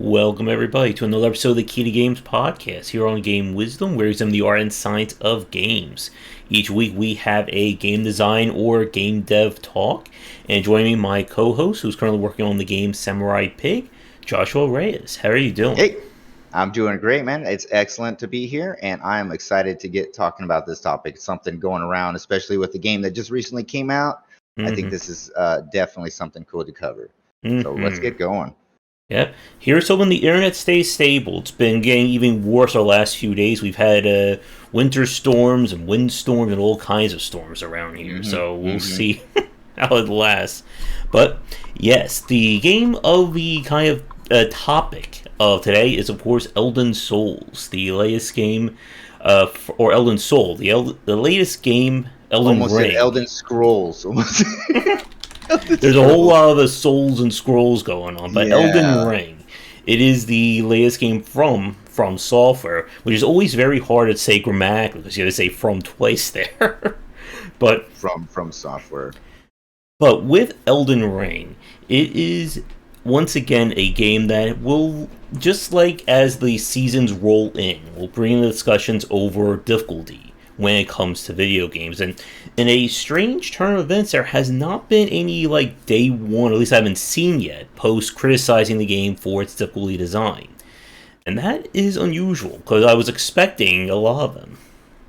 Welcome, everybody, to another episode of the Key to Games podcast here on Game Wisdom, where we examine the art and science of games. Each week we have a game design or game dev talk, and joining me, my co host, who's currently working on the game Samurai Pig, Joshua Reyes. How are you doing? Hey, I'm doing great, man. It's excellent to be here, and I'm excited to get talking about this topic. It's something going around, especially with the game that just recently came out. I think Mm this is definitely something cool to cover. hmm. Mm So let's hmm. get going. Yep. Here's hoping the internet stays stable. It's been getting even worse the last few days. We've had winter storms and windstorms and all kinds of storms around here. hmm So we'll hmm see how it lasts. But yes, the game of the kind of topic of today is, of course, Elden Souls, the latest game, or Elden Soul, the latest game, Elden Almost said Ring. Elden Scrolls. Almost Elden There's a whole Scrolls. lot of the Souls and Scrolls going on, but Elden Yeah. Ring, it is the latest game from Software, which is always very hard to say grammatically because you have to say from twice there. but From software. but with Elden Ring, it is once again a game that will, just like as the seasons roll in, will bring the discussions over difficulty when it comes to video games. And in a strange turn of events, there has not been any like day one, at least I haven't seen yet, posts criticizing the game for its difficulty design. And that is unusual because I was expecting a lot of them.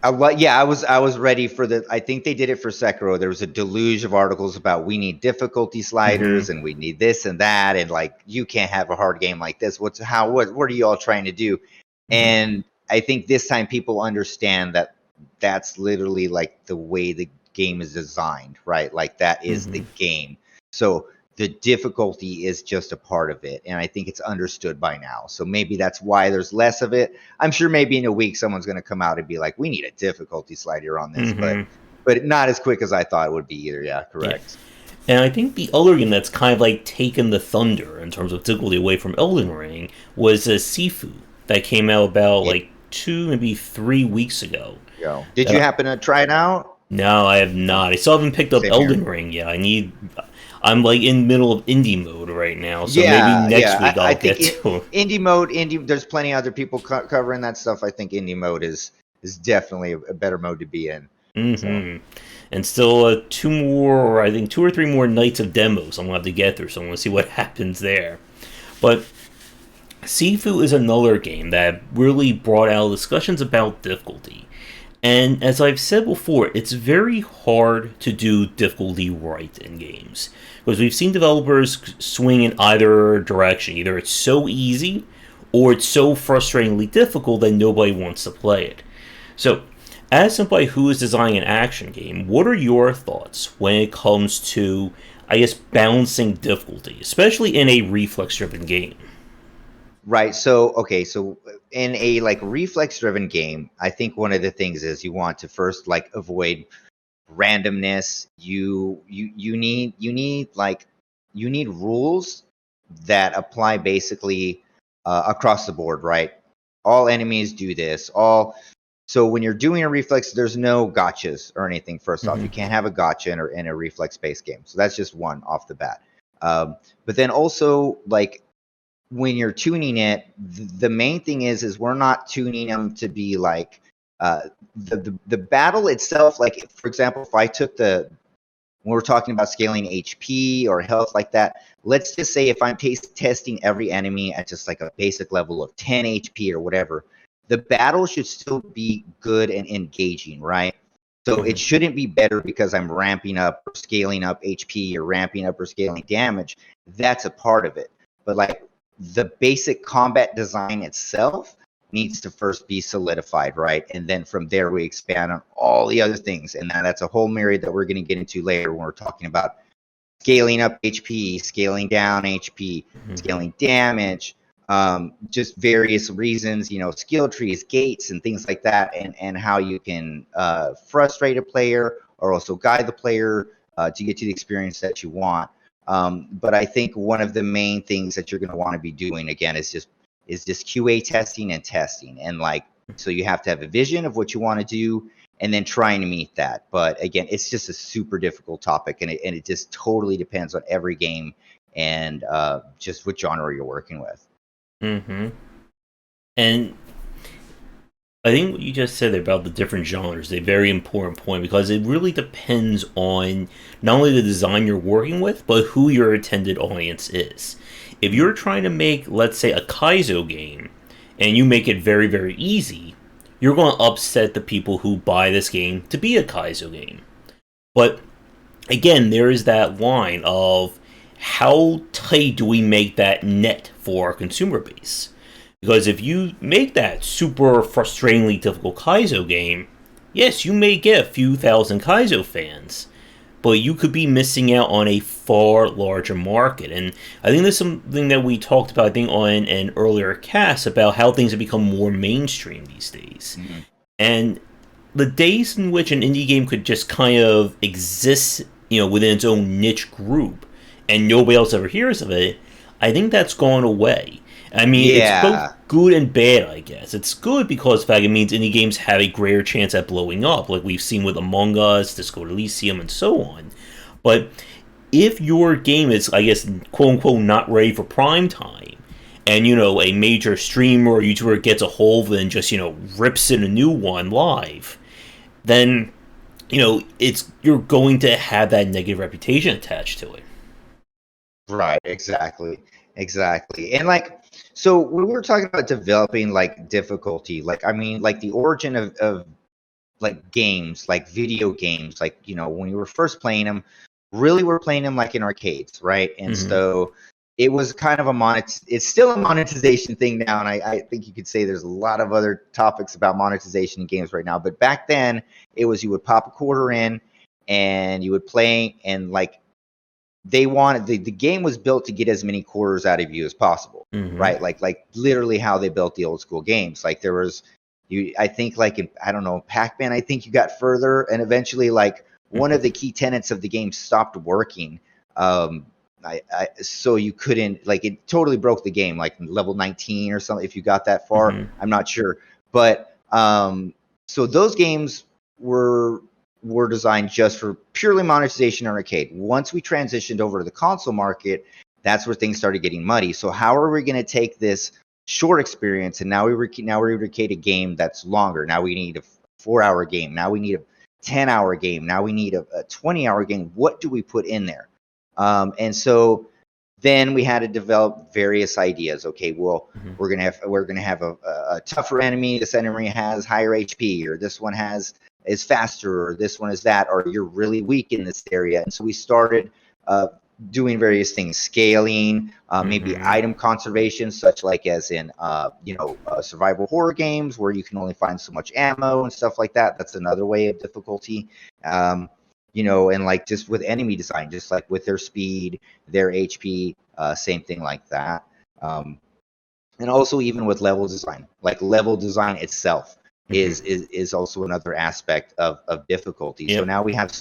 I was ready for the. I think they did it for Sekiro. There was a deluge of articles about we need difficulty Mm-hmm. sliders and we need this and that, and like you can't have a hard game like this. What are you all trying to do? Mm-hmm. And I think this time people understand that that's literally like the way the game is designed, right? Like that is Mm-hmm. the game. So the difficulty is just a part of it, and I think it's understood by now. So maybe that's why there's less of it. I'm sure maybe in a week someone's going to come out and be like, "We need a difficulty slider on this," Mm-hmm. but not as quick as I thought it would be either. Yeah, Yeah. correct. And I think the other game that's kind of like taken the thunder in terms of difficulty away from Elden Ring was Sifu that came out about Yeah. like 2, maybe 3 weeks ago. Yo, did you Uh, happen to try it out? no, I have not. I still haven't picked up Same here. Elden Ring yet. I'm like in middle of indie mode right now, so maybe Yeah, next yeah. week I I'll think get to it. indie. There's plenty of other people covering that stuff. I think indie mode is definitely a better mode to be in. So. Hmm. And still two more, or I think 2 or 3 more nights of demos I'm gonna have to get through. So I'm gonna see what happens there. But Sifu is another game that really brought out discussions about difficulty. And as I've said before, it's very hard to do difficulty right in games. Because we've seen developers swing in either direction. Either it's so easy, or it's so frustratingly difficult that nobody wants to play it. So, as somebody who is designing an action game, what are your thoughts when it comes to, I guess, balancing difficulty, especially in a reflex driven game? Right. So, okay. So, in a like reflex driven game, I think one of the things is you want to first like avoid randomness. You need rules that apply basically across the board, right? All enemies do this. All So when you're doing a reflex, there's no gotchas or anything. First off, Hmm. you can't have a gotcha in a reflex based game. So that's just one off the bat. But then also like when you're tuning it, the main thing is we're not tuning them to be like uh, the battle itself. Like for example, if I took the when we're talking about scaling HP or health like that, let's just say if I'm testing every enemy at just like a basic level of 10 HP or whatever, the battle should still be good and engaging, right? So it Hmm. shouldn't be better because I'm ramping up or scaling up HP or ramping up or scaling damage. That's a part of it. But like the basic combat design itself needs to first be solidified, right? And then from there we expand on all the other things. And that's a whole myriad that we're going to get into later when we're talking about scaling up HP, scaling down HP, Hmm. scaling damage, just various reasons, skill trees, gates, and things like that, and how you can frustrate a player or also guide the player to get to the experience that you want. But I think one of the main things that you're going to want to be doing again is just QA testing and testing, and like so you have to have a vision of what you want to do and then trying to meet that. But again, it's just a super difficult topic, and it just totally depends on every game and just what genre you're working with. Mm-hmm. And I think what you just said about the different genres is a very important point because it really depends on not only the design you're working with, but who your intended audience is. If Mhm. you're trying to make, let's say, a Kaizo game, and you make it very, very easy, you're going to upset the people who buy this game to be a Kaizo game. But again, there is that line of how tight do we make that net for our consumer base? Because if you make that super frustratingly difficult Kaizo game, yes, you may get a few thousand Kaizo fans, but you could be missing out on a far larger market. And I think there's something that we talked about, I think, on an earlier cast about how things have become more mainstream these days. Mhm. And the days in which an indie game could just kind of exist, within its own niche group, and nobody else ever hears of it, I think that's gone away. I mean, it's both Yeah. good and bad, I guess. It's good because, in fact, it means indie games have a greater chance at blowing up, like we've seen with Among Us, Disco Elysium, and so on. But if your game is, I guess, quote unquote, not ready for prime time, and a major streamer or YouTuber gets a hold of it and just rips in a new one live, then it's you're going to have that negative reputation attached to it. Right, exactly. Exactly. And like, so when we were talking about developing like difficulty, like I mean like the origin of like games, like video games, like when you were first playing them, really we're playing them like in arcades, right? And Mm-hmm. so it was kind of it's still a monetization thing now, and I think you could say there's a lot of other topics about monetization in games right now. But back then it was you would pop a quarter in and you would play, and like they wanted the game was built to get as many quarters out of you as possible, Mm-hmm. right? Like literally how they built the old school games. Like there was you I think like in, I don't know, Pac-Man, I think you got further, and eventually like one of the key tenets of the game stopped working. um so you couldn't, like, it totally broke the game, like level 19 or something if you got that far, Mm-hmm. I'm not sure. But so those games were designed just for purely monetization and arcade. Once we transitioned over to the console market, that's where things started getting muddy. So how are we going to take this short experience and now we recreate a game that's longer? Now we need a 4 hour game. Now we need a 10 hour game. Now we need a 20 hour game. What do we put in there? And so then we had to develop various ideas. Okay, well, Mm-hmm. we're gonna have a tougher enemy. This enemy has higher HP, or this one is faster, or this one is that, or you're really weak in this area. And so we started doing various things, scaling, maybe Mm-hmm. item conservation, such like as in survival horror games where you can only find so much ammo and stuff like that. That's another way of difficulty. And like just with enemy design, just like with their speed, their HP, same thing like that. Um, and also even with level design, like level design itself Mm-hmm. is also another aspect of difficulty. So Yep. now we have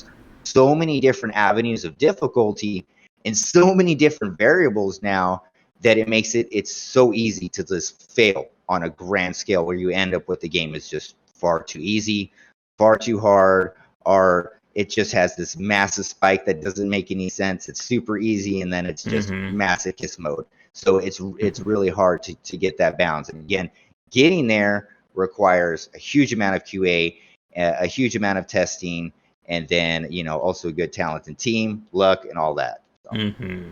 so many different avenues of difficulty and so many different variables now that it's so easy to just fail on a grand scale, where you end up with the game is just far too easy, far too hard, or it just has this massive spike that doesn't make any sense. It's super easy, and then it's just Mm-hmm. masochist mode. So it's really hard to get that balance. And again, getting there requires a huge amount of QA, a huge amount of testing, and then also a good talented team, luck, and all that. So. Mm-hmm.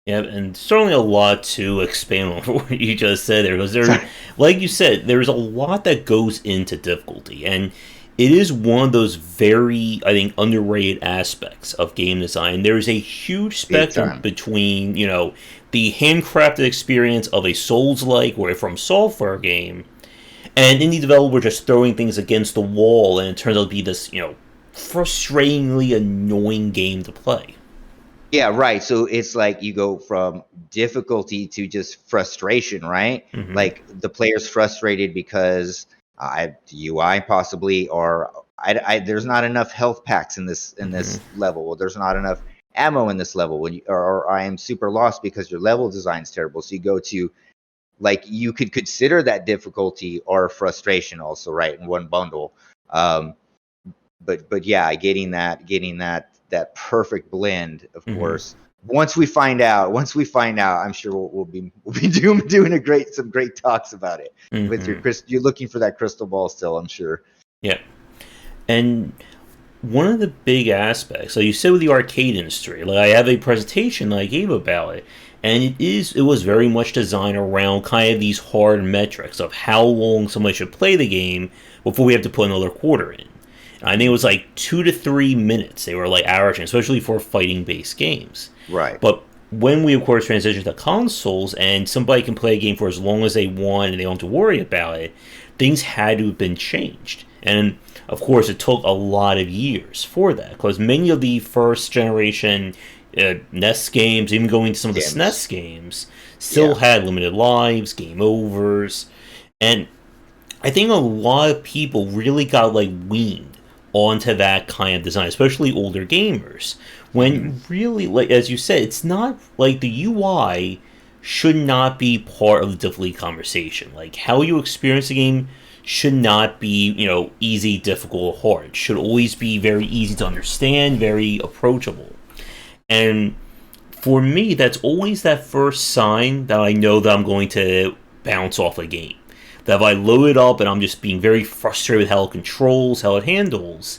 Yeah, and certainly a lot to expand on what you just said there, because there, like you said, there's a lot that goes into difficulty, and it is one of those very, I think, underrated aspects of game design. There's a huge Big spectrum time. between, the handcrafted experience of a Souls-like or a From Software game, and an indie developer just throwing things against the wall, and it turns out to be this, frustratingly annoying game to play. Yeah, right. So it's like you go from difficulty to just frustration, right? Mm-hmm. Like the player's frustrated because UI possibly, or there's not enough health packs in Mm-hmm. this level. Or there's not enough ammo in this level. Or I am super lost because your level design's terrible. So you go to, like, you could consider that difficulty or frustration also, right, in one bundle. Um, but yeah, getting that that perfect blend, of Mm-hmm. course. Once we find out, I'm sure we'll be doing some great talks about it with your Mm-hmm. you're looking for that crystal ball still, I'm sure. Yeah. And one of the big aspects, like you said with the arcade industry, like I have a presentation that I gave about it, and it was very much designed around kind of these hard metrics of how long somebody should play the game before we have to put another quarter in. And I think it was like 2 to 3 minutes they were like averaging, especially for fighting based games. Right. But when we of course transition to consoles and somebody can play a game for as long as they want and they don't have to worry about it, things had to have been changed. And of course, it took a lot of years for that because many of the first generation NES games, even going to some of the SNES games, still had limited lives, game overs, and I think a lot of people really got like weaned onto that kind of design, especially older gamers. When really, like as you said, it's not like the UI should not be part of the difficulty conversation. Like how you experience the game should not be, easy, difficult, or hard. It should always be very easy to understand, very approachable. And for me, that's always that first sign that I know that I'm going to bounce off a game. That if I load it up and I'm just being very frustrated with how it controls, how it handles,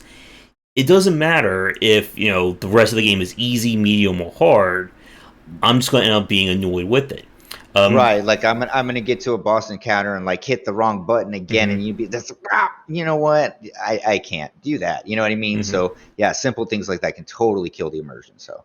it doesn't matter if, the rest of the game is easy, medium, or hard. I'm just going to end up being annoyed with it. Right, like I'm gonna get to a boss encounter and like hit the wrong button again, Mm-hmm, and you know what? I can't do that. You know what I mean? mm-hmm. So yeah, simple things like that can totally kill the immersion. So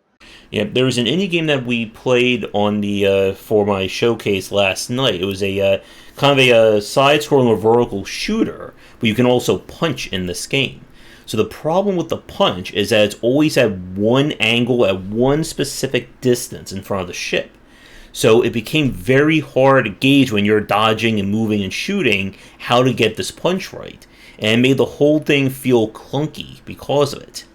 Yeah, there was an indie game that we played on the for my showcase last night. It was a kind of a side-scrolling vertical shooter, but you can also punch in this game. So the problem with the punch is that it's always at one angle at one specific distance in front of the ship. So it became very hard to gauge when you're dodging and moving and shooting how to get this punch right, and it made the whole thing feel clunky because of it.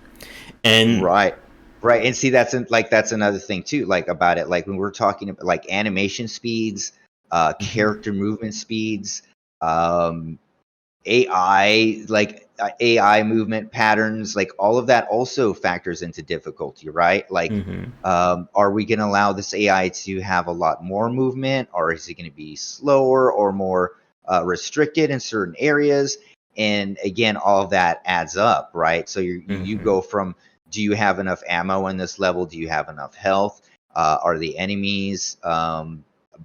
And right, right, and see that's another thing too, like about it, like when we're talking about like animation speeds, mhm, character movement speeds, um, AI movement patterns, like all of that also factors into difficulty, right? Like, mhm, are we going to allow this AI to have a lot more movement, or is it going to be slower or more restricted in certain areas? And again, all of that adds up, right? So you mhm. go from, do you have enough ammo in this level? Do you have enough health? Are the enemies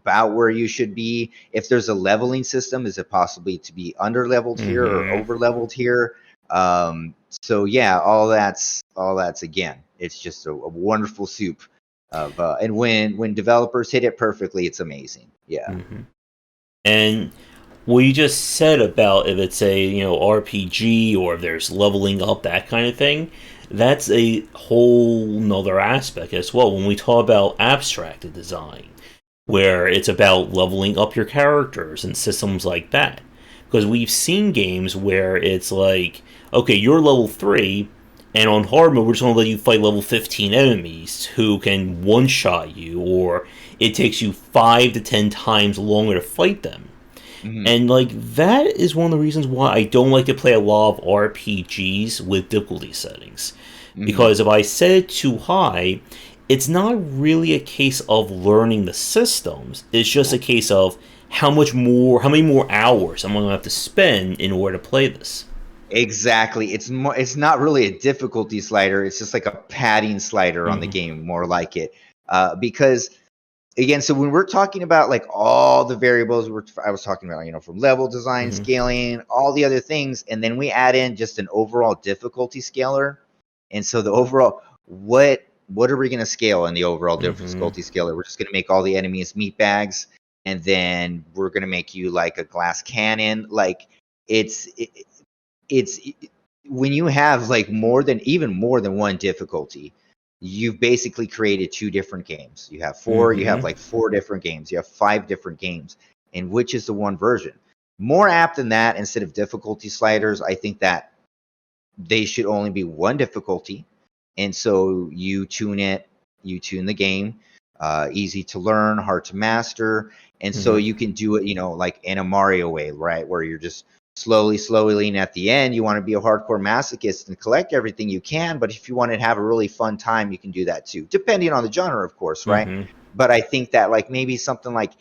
about where you should be? If there's a leveling system, is it possibly to be under leveled here or Mm-hmm. over leveled here? So yeah, all that's again, it's just a wonderful soup of and when developers hit it perfectly, it's amazing. Yeah. Mm-hmm. And what you just said about if it's a RPG or if there's leveling up, that kind of thing, that's a whole nother aspect as well. When we talk about abstracted design, where it's about leveling up your characters and systems like that, because we've seen games where it's like, okay, you're level 3, and on hard mode we're just going to let you fight level 15 enemies who can one shot you, or it takes you 5 to 10 times longer to fight them. Hmm. And like that is one of the reasons why I don't like to play a lot of RPGs with difficulty settings. Hmm. Because if I set it too high, it's not really a case of learning the systems. It's just a case of how many more hours I'm going to have to spend in order to play this. Exactly. It's not really a difficulty slider. It's just like a padding slider on the Mm-hmm. game, more like it. Because again, so when we're talking about like all the variables I was talking about, from level design, Mm-hmm. scaling, all the other things, and then we add in just an overall difficulty scaler. And so the overall, what are we going to scale in the overall Mm-hmm. difficulty scaler? We're just going to make all the enemies meat bags, and then we're going to make you like a glass cannon. Like it's it, it's when you have like even more than one difficulty, you've basically created two different games. You have Mm-hmm. like four different games. You have five different games. And which is the one version? More apt than that, instead of difficulty sliders, I think that they should only be one difficulty. And so you tune the game, easy to learn, hard to master. And so Mm-hmm. you can do it, like in a Mario way, right? Where you're just slowly, and at the end, you want to be a hardcore masochist and collect everything you can. But if you want to have a really fun time, you can do that too, depending on the genre, of course, right? Mm-hmm. But I think that like maybe something like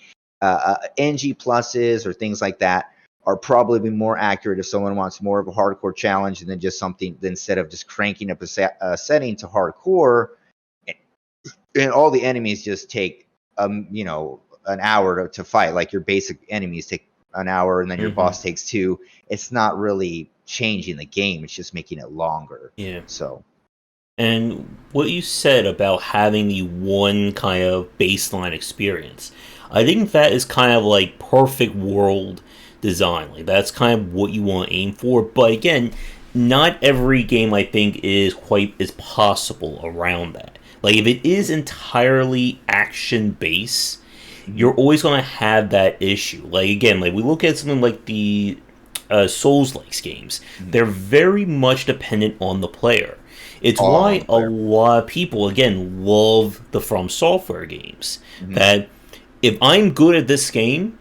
NG pluses or things like that are probably more accurate if someone wants more of a hardcore challenge than just something instead of just cranking up a setting to hardcore, and all the enemies just take an hour to fight. Like your basic enemies take an hour, and then your Mm-hmm. boss takes two. It's not really changing the game. It's just making it longer. Yeah. So And what you said about having the one kind of baseline experience, I think that is kind of like perfect world design. Like that's kind of what you want to aim for. But again, not every game I think is quite as possible around that. Like if it is entirely action based, you're always going to have that issue. Like again, like we look at something like the Souls-like games, they're very much dependent on the player. It's why a lot of people, again, love the From Software games. That if I'm good at this game,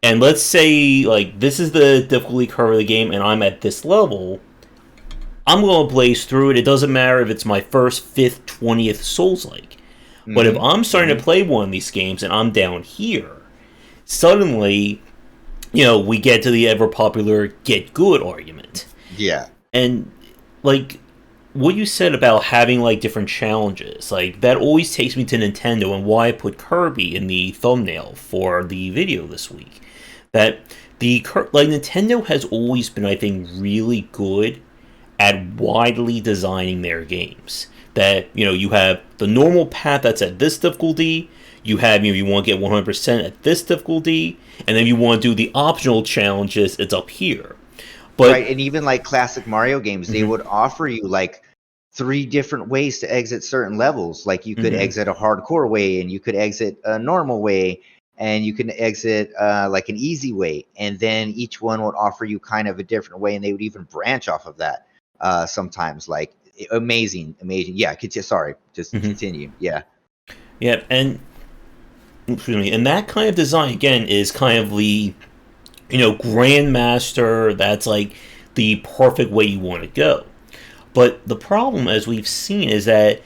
and let's say, like, this is the difficulty curve of the game, and I'm at this level, I'm going to blaze through it. It doesn't matter if it's my first, 5th, 20th Souls-like. But if I'm starting to play one of these games and I'm down here, suddenly, we get to the ever popular get good argument. yeah, And, like, what you said about having, like, different challenges, like, that always takes me to Nintendo and why I put Kirby in the thumbnail for the video this week. That Nintendo has always been, I think, really good at widely designing their games. That, you have the normal path that's at this difficulty, you have, you want to get 100% at this difficulty, and then you want to do the optional challenges, it's up here. But, right. And even like classic Mario games, they would offer you like 3 different ways to exit certain levels. Like you could exit a hardcore way, and you could exit a normal way, and you can exit like an easy way. And then each one would offer you kind of a different way, and they would even branch off of that sometimes. Like amazing. Yeah, sorry, just continue. Yeah. Yeah, and excuse me, and that kind of design again is kind of the grandmaster. That's like the perfect way you want to go. But the problem, as we've seen, is that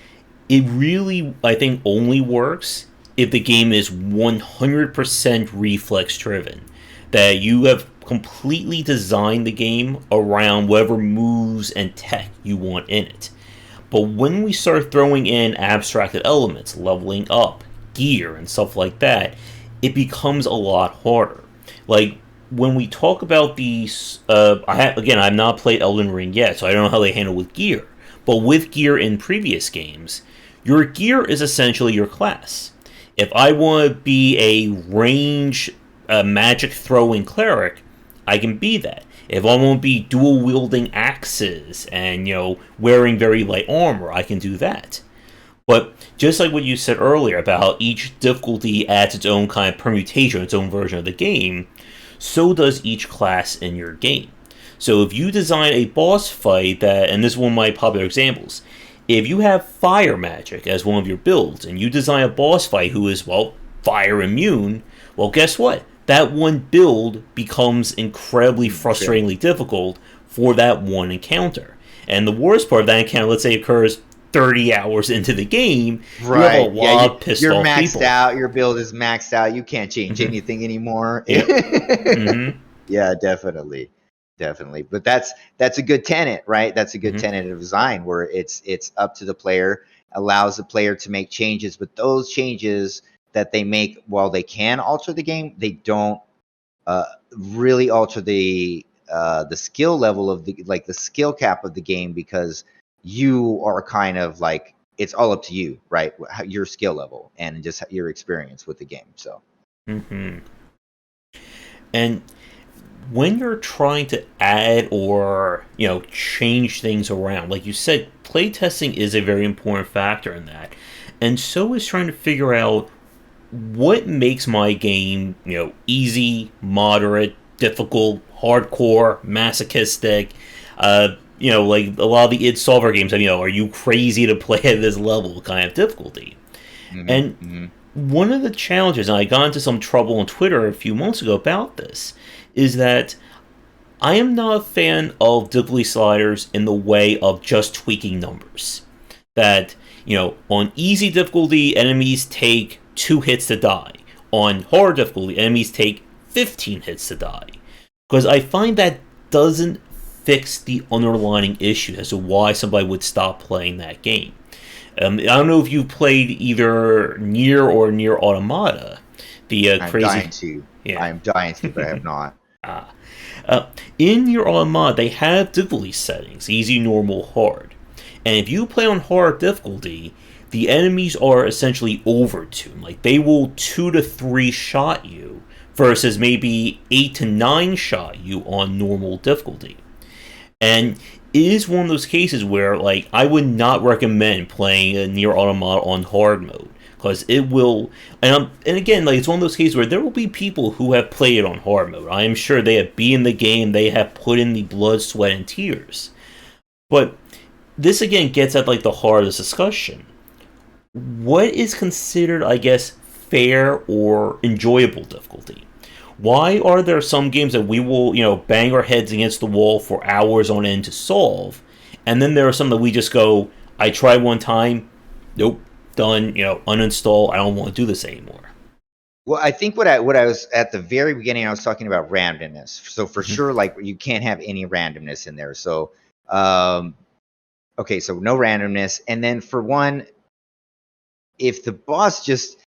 it really, I think, only works if the game is 100% reflex driven. That you have completely designed the game around whatever moves and tech you want in it. But when we start throwing in abstracted elements, leveling up, gear, and stuff like that, it becomes a lot harder. Like, when we talk about these, I've not played Elden Ring yet, so I don't know how they handle with gear. But with gear in previous games, your gear is essentially your class. If I want to be a range magic throwing cleric, I can be that. If I want to be dual wielding axes and wearing very light armor, I can do that. But just like what you said earlier about how each difficulty adds its own kind of permutation, its own version of the game, so does each class in your game. So if you design a boss fight that, and this is one of my popular examples, if you have fire magic as one of your builds, and you design a boss fight who is, fire immune, well, guess what? That one build becomes incredibly frustratingly difficult for that one encounter. And the worst part of that encounter, let's say, occurs 30 hours into the game, Right. you have a lot of pissed you're off maxed people. out. Your build is maxed out. You can't change anything anymore. Yep. Yeah, definitely. But that's a good tenet, right? That's a good tenet of design where it's up to the player, allows the player to make changes, but those changes that they make, while they can alter the game, they don't really alter the skill level of the skill cap of the game, because you are kind of like, it's all up to you, right? Your skill level and just your experience with the game. So And when you're trying to add or change things around, like you said, playtesting is a very important factor in that, and so is trying to figure out what makes my game easy, moderate, difficult, hardcore, masochistic. Like a lot of the id Solver games, are you crazy to play at this level kind of difficulty? And one of the challenges, and I got into some trouble on Twitter a few months ago about this, is that I am not a fan of difficulty sliders in the way of just tweaking numbers. That, on easy difficulty, enemies take 2 hits to die. On hard difficulty, enemies take 15 hits to die. Because I find that doesn't fix the underlying issue as to why somebody would stop playing that game. I don't know if you've played either Nier or Nier Automata. The I'm crazy. dying to. Yeah. I'm dying to, but I have not. Ah. In your Automata, they have difficulty settings: easy, normal, hard. And if you play on hard difficulty, the enemies are essentially overtuned. Like, they will 2 to 3 shot you versus maybe 8 to 9 shot you on normal difficulty. And it is one of those cases where, like, I would not recommend playing a Nier Automata on hard mode, because it will. And again, like, it's one of those cases where there will be people who have played it on hard mode. I am sure they have been in the game, they have put in the blood, sweat, and tears. But this again gets at, like, the heart of this discussion. What is considered, I guess, fair or enjoyable difficulty? Why are there some games that we will, bang our heads against the wall for hours on end to solve, and then there are some that we just go, I tried one time, nope, done, uninstall, I don't want to do this anymore. Well, I think what I was at the very beginning, I was talking about randomness. So for Mm-hmm. sure, like, you can't have any randomness in there. So, um, okay, so no randomness. And then for one, if the boss just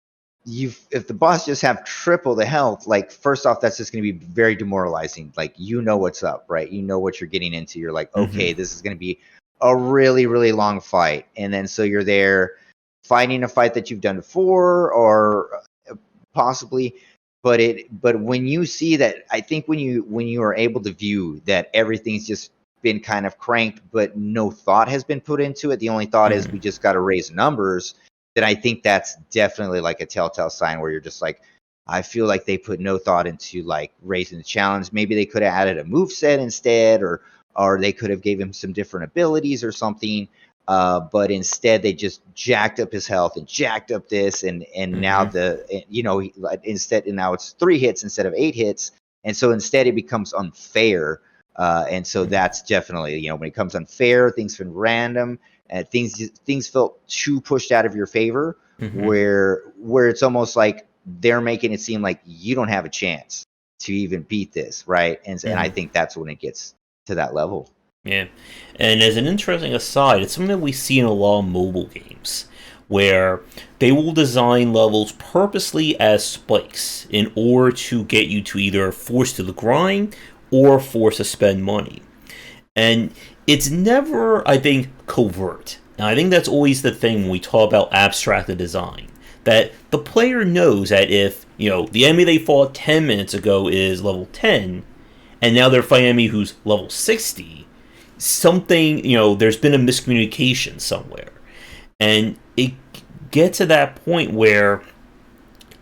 if the boss just have triple the health, like, first off, that's just going to be very demoralizing. Like, you know what's up, right? You know what you're getting into. You're like, Mm-hmm. okay, this is going to be a really, really long fight. And then so you're there fighting a fight that you've done before, or possibly. But when you see that, I think when you are able to view that everything's just been kind of cranked, but no thought has been put into it, the only thought is Mm-hmm. we just got to raise numbers, then I think that's definitely like a telltale sign where you're just like, I feel like they put no thought into, like, raising the challenge. Maybe they could have added a move set instead, or they could have gave him some different abilities or something. But instead, they just jacked up his health and jacked up this, and now Mm-hmm. instead, and now it's 3 hits instead of 8 hits, and so instead it becomes unfair. And so that's definitely, when it comes unfair, things feel random, and things felt too pushed out of your favor, Mm-hmm. where it's almost like they're making it seem like you don't have a chance to even beat this, right? And I Mm-hmm. think that's when it gets to that level. Yeah. And as an interesting aside, it's something that we see in a lot of mobile games, where they will design levels purposely as spikes in order to get you to either force to the grind or force to spend money. And it's never, I think, covert. And I think that's always the thing when we talk about abstracted design. That the player knows that if, the enemy they fought 10 minutes ago is level 10, and now they're fighting an enemy who's level 60, something, there's been a miscommunication somewhere. And it gets to that point where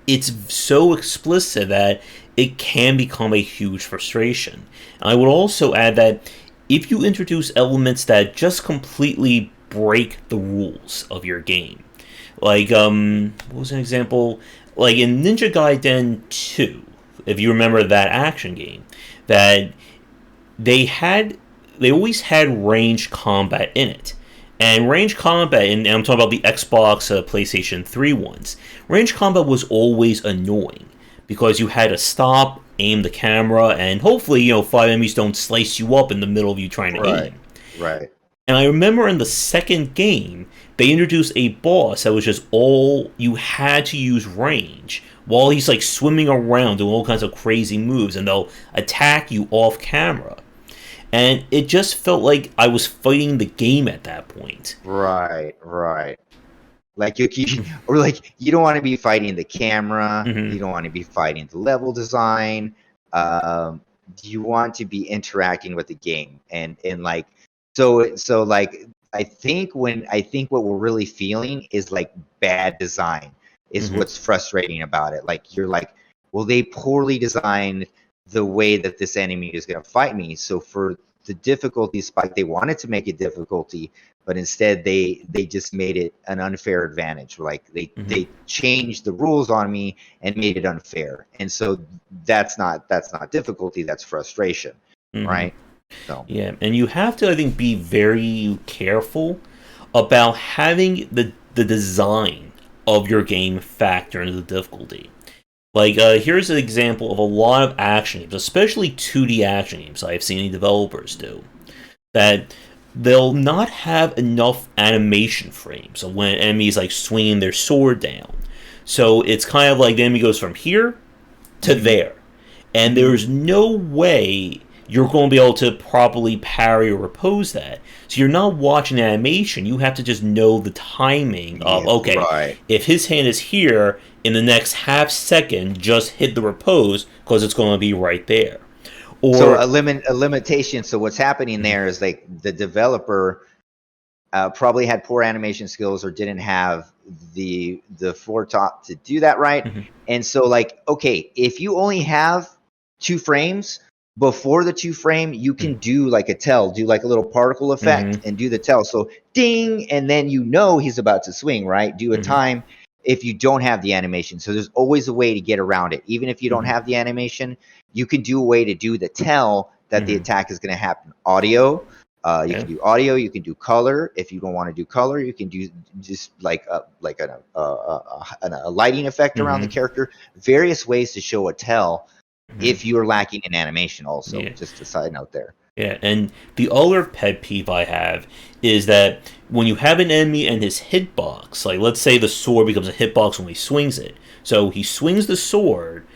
it's so explicit that it can become a huge frustration. And I would also add that if you introduce elements that just completely break the rules of your game, like, what was an example? Like in Ninja Gaiden 2, if you remember that action game, that they had they always had ranged combat in it. And ranged combat, and I'm talking about the Xbox, PlayStation 3 ones, ranged combat was always annoying because you had to stop, aim the camera, and hopefully, five enemies don't slice you up in the middle of you trying to Right, aim. right. And I remember in the second game, they introduced a boss that was just all you had to use range while he's like swimming around doing all kinds of crazy moves, and they'll attack you off camera. And it just felt like I was fighting the game at that point. Right, right. Like, or like, you don't want to be fighting the camera. Mm-hmm. You don't want to be fighting the level design. Um, you want to be interacting with the game, and like, so like, I think what we're really feeling is like bad design is Mm-hmm. what's frustrating about it. Like, you're like, well, they poorly designed the way that this enemy is going to fight me. So for the difficulty spike, they wanted to make it difficulty, but instead they just made it an unfair advantage. Like, Mm-hmm. they changed the rules on me and made it unfair. And so that's not difficulty, that's frustration. Hmm. right? So Yeah, and you have to, I think, be very careful about having the design of your game factor into the difficulty. Like, here's an example of a lot of action games, especially 2D action games I've seen developers do, that they'll not have enough animation frames of when enemies like swinging their sword down. So it's kind of like the enemy goes from here to hmm there, and hmm there's no way you're going to be able to properly parry or oppose that. So you're not watching animation. You have to just know the timing of, yeah, okay, right. if his hand is here, in the next half second, just hit the repose because it's going to be right there. So Or, a limitation. So what's happening mhm, there is like the developer probably had poor animation skills or didn't have the foretop to do that right. mhm, And so like, okay, if you only have 2 frames, before the 2 frame, you can do like a tell, do like a little particle effect mhm, and do the tell. So ding, and then you know he's about to swing, right? Do a mhm, time if you don't have the animation. So there's always a way to get around it. Even if you don't mhm, have the animation, you can do a way to do the tell that the mhm, attack is going to happen. Audio, you yeah, can do audio. You can do color. If you don't want to do color, you can do just like a lighting effect around the mhm, character. Various ways to show a tell mhm, if you're lacking in animation. Also, yeah. just a side note there. Yeah, and the other pet peeve I have is that when you have an enemy and his hitbox, like let's say the sword becomes a hitbox when he swings it. So he swings the sword,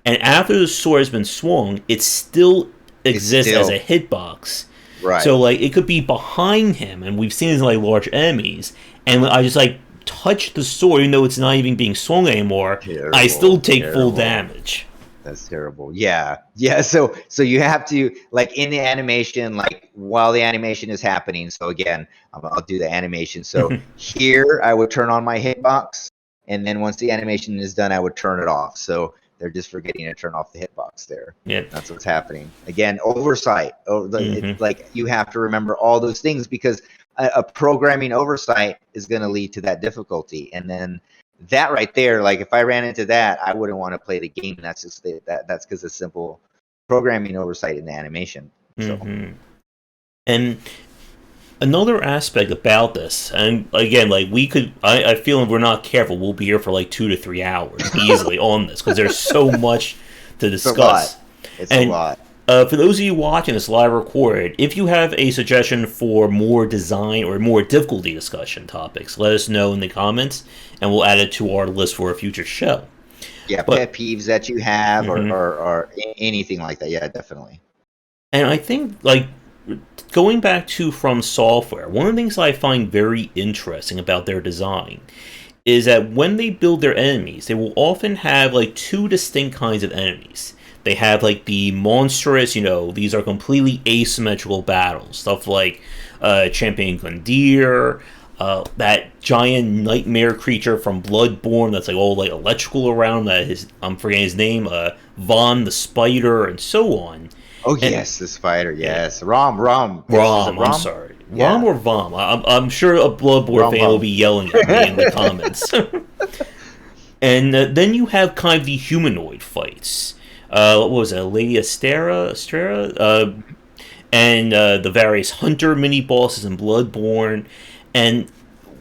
and after the sword has been swung, it still It's exists as a still hitbox. right. So like it could be behind him, and we've seen it in like large enemies, and I just like touch the sword, even though it's not even being swung anymore. I still Terrible, take full terrible. damage. That's terrible. Yeah. Yeah. So you have to like in the animation, like while the animation is happening. So again, I'll do the animation. So here I would turn on my hitbox, and then once the animation is done, I would turn it off. So they're just forgetting to turn off the hitbox there. Yeah. That's what's happening. Again, oversight. Oh, it's Hmm. like you have to remember all those things because a programming oversight is going to lead to that difficulty, and then that right there, like if I ran into that, I wouldn't want to play the game. That's just that's because of simple programming oversight in the animation. So Hmm. And another aspect about this, and again, like we could, I feel if we're not careful, we'll be here for like 2 to 3 hours easily on this because there's so much to it's a lot. discuss. It's a And lot. for those of you watching this live recorded, if you have a suggestion for more design or more difficulty discussion topics, let us know in the comments, and we'll add it to our list for a future show. Yeah, But pet peeves that you have, mhm. or anything like that. Yeah, definitely. And I think, like, going back to From Software, one of the things I find very interesting about their design is that when they build their enemies, they will often have like two distinct kinds of enemies. They have like the monstrous, these are completely asymmetrical battles, stuff like Champion Gundyr, that giant nightmare creature from Bloodborne that's like all like electrical around. I'm forgetting his name, Von the Spider, and so on. Oh And yes, the spider. yeah, Yes, Rom. Is it Rom, I'm Rom? sorry. Rom Yeah, or Vom? I'm sure a Bloodborne Rom fan will Vom. be yelling at me in the comments. And then you have kind of the humanoid fights. What was it, Lady Astera? And the various hunter mini bosses in Bloodborne. And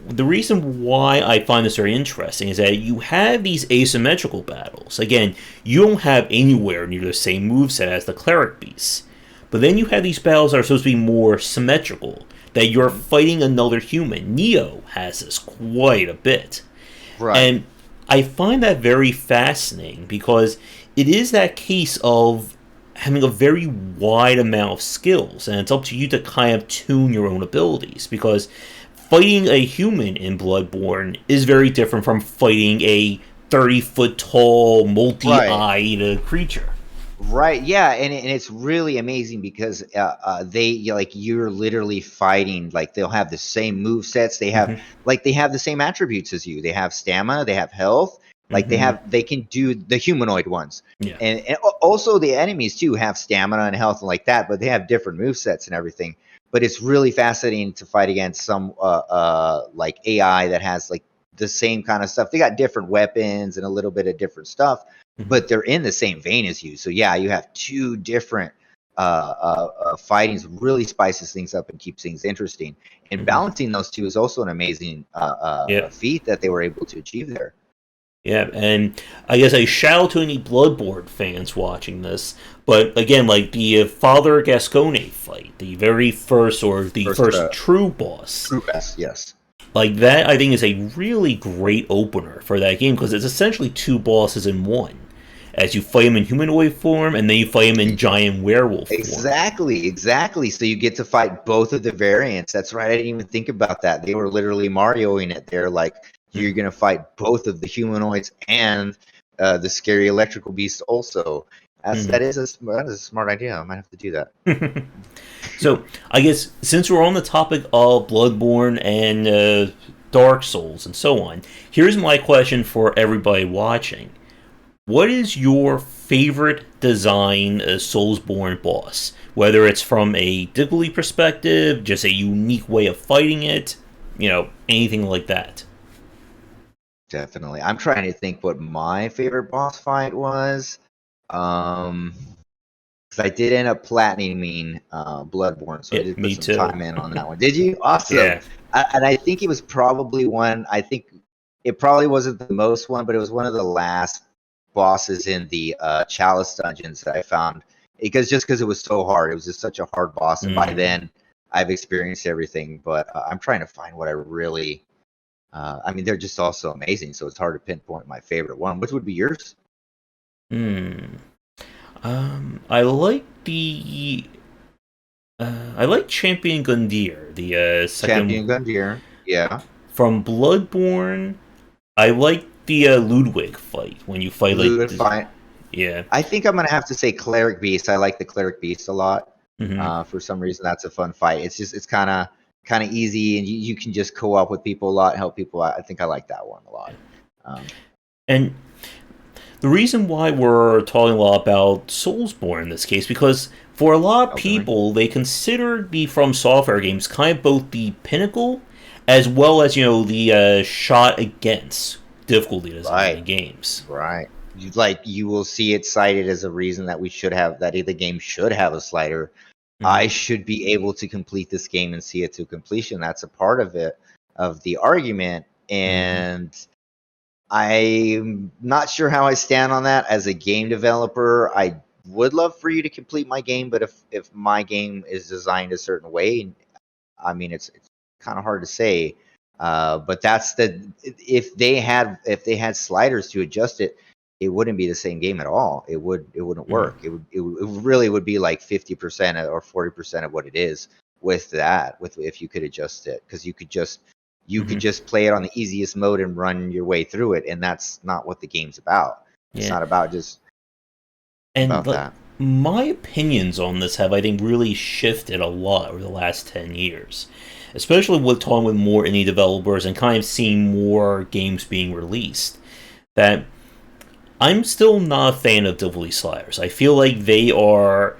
the reason why I find this very interesting is that you have these asymmetrical battles. Again, you don't have anywhere near the same moveset as the cleric beasts. But then you have these battles that are supposed to be more symmetrical, that you're Mhm. fighting another human. Neo has this quite a bit. Right. And I find that very fascinating because it is that case of having a very wide amount of skills, and it's up to you to kind of tune your own abilities. Because fighting a human in Bloodborne is very different from fighting a 30-foot tall, multi Right. eyed creature. Right. Yeah, and it's really amazing because like you're literally fighting like they'll have the same move sets. Hmm. They have the same attributes as you. They have stamina. They have health. Like Hmm. they can do the humanoid ones, Yeah. and also the enemies too have stamina and health and like that. But they have different move sets and everything. But it's really fascinating to fight against some like AI that has like the same kind of stuff. They got different weapons and a little bit of different stuff, Hmm. but they're in the same vein as you. So yeah, you have two different fighting really spices things up and keeps things interesting. And balancing those two is also an amazing Yeah. feat that they were able to achieve there. Yeah, and I guess a shout out to any Bloodborne fans watching this. But again, like the Father Gascone fight, the very first or the first true boss, True boss, yes. like that, I think is a really great opener for that game because it's essentially two bosses in one. As you fight him in humanoid form, and then you fight him in giant werewolf form. Exactly. So you get to fight both of the variants. That's right. I didn't even think about that. They were literally Marioing it there. Like you're gonna fight both of the humanoids and the scary electrical beast also. That is a smart idea. I might have to do that. So I guess since we're on the topic of Bloodborne and Dark Souls and so on, here's my question for everybody watching. What is your favorite design Soulsborne boss? Whether it's from a difficulty perspective, just a unique way of fighting it, anything like that. Definitely. I'm trying to think what my favorite boss fight was. Because I did end up platinuming Bloodborne, so I did put some time in on that one. Did you? Awesome. Yeah. And I think it was probably one. I think it probably wasn't the most one, but it was one of the last bosses in the Chalice dungeons that I found. Because it was so hard, it was just such a hard boss. And by then, I've experienced everything. But I'm trying to find what I really. I mean, they're just all so amazing, so it's hard to pinpoint my favorite one. Which would be yours? I like the. I like Champion Gundyr, the second. Champion Gundyr, yeah. From Bloodborne, I like the Ludwig fight when you fight Ludwig fight. Yeah. I think I'm gonna have to say Cleric Beast. I like the Cleric Beast a lot. For some reason, that's a fun fight. It's kind of easy, and you can just co-op with people a lot, help people out. I think I like that one a lot. And the reason why we're talking a lot about Soulsborne in this case, because for a lot of people, they consider the From Software games kind of both the pinnacle as well as, the shot against difficulty design in games. Right. You will see it cited as a reason that the game should have a slider. I should be able to complete this game and see it to completion. That's a part of it, of the argument. And I'm not sure how I stand on that as a game developer. I would love for you to complete my game, but if my game is designed a certain way, I mean, it's kind of hard to say. But if they had sliders to adjust it, it wouldn't be the same game at all. It wouldn't work. It really would be like 50% or 40% of what it is with if you could adjust it, because you could just play it on the easiest mode and run your way through it, and that's not what the game's about. It's not about just about that. My opinions on this have, I think, really shifted a lot over the last 10 years. Especially with talking with more indie developers and kind of seeing more games being released. That I'm still not a fan of difficulty sliders. I feel like they are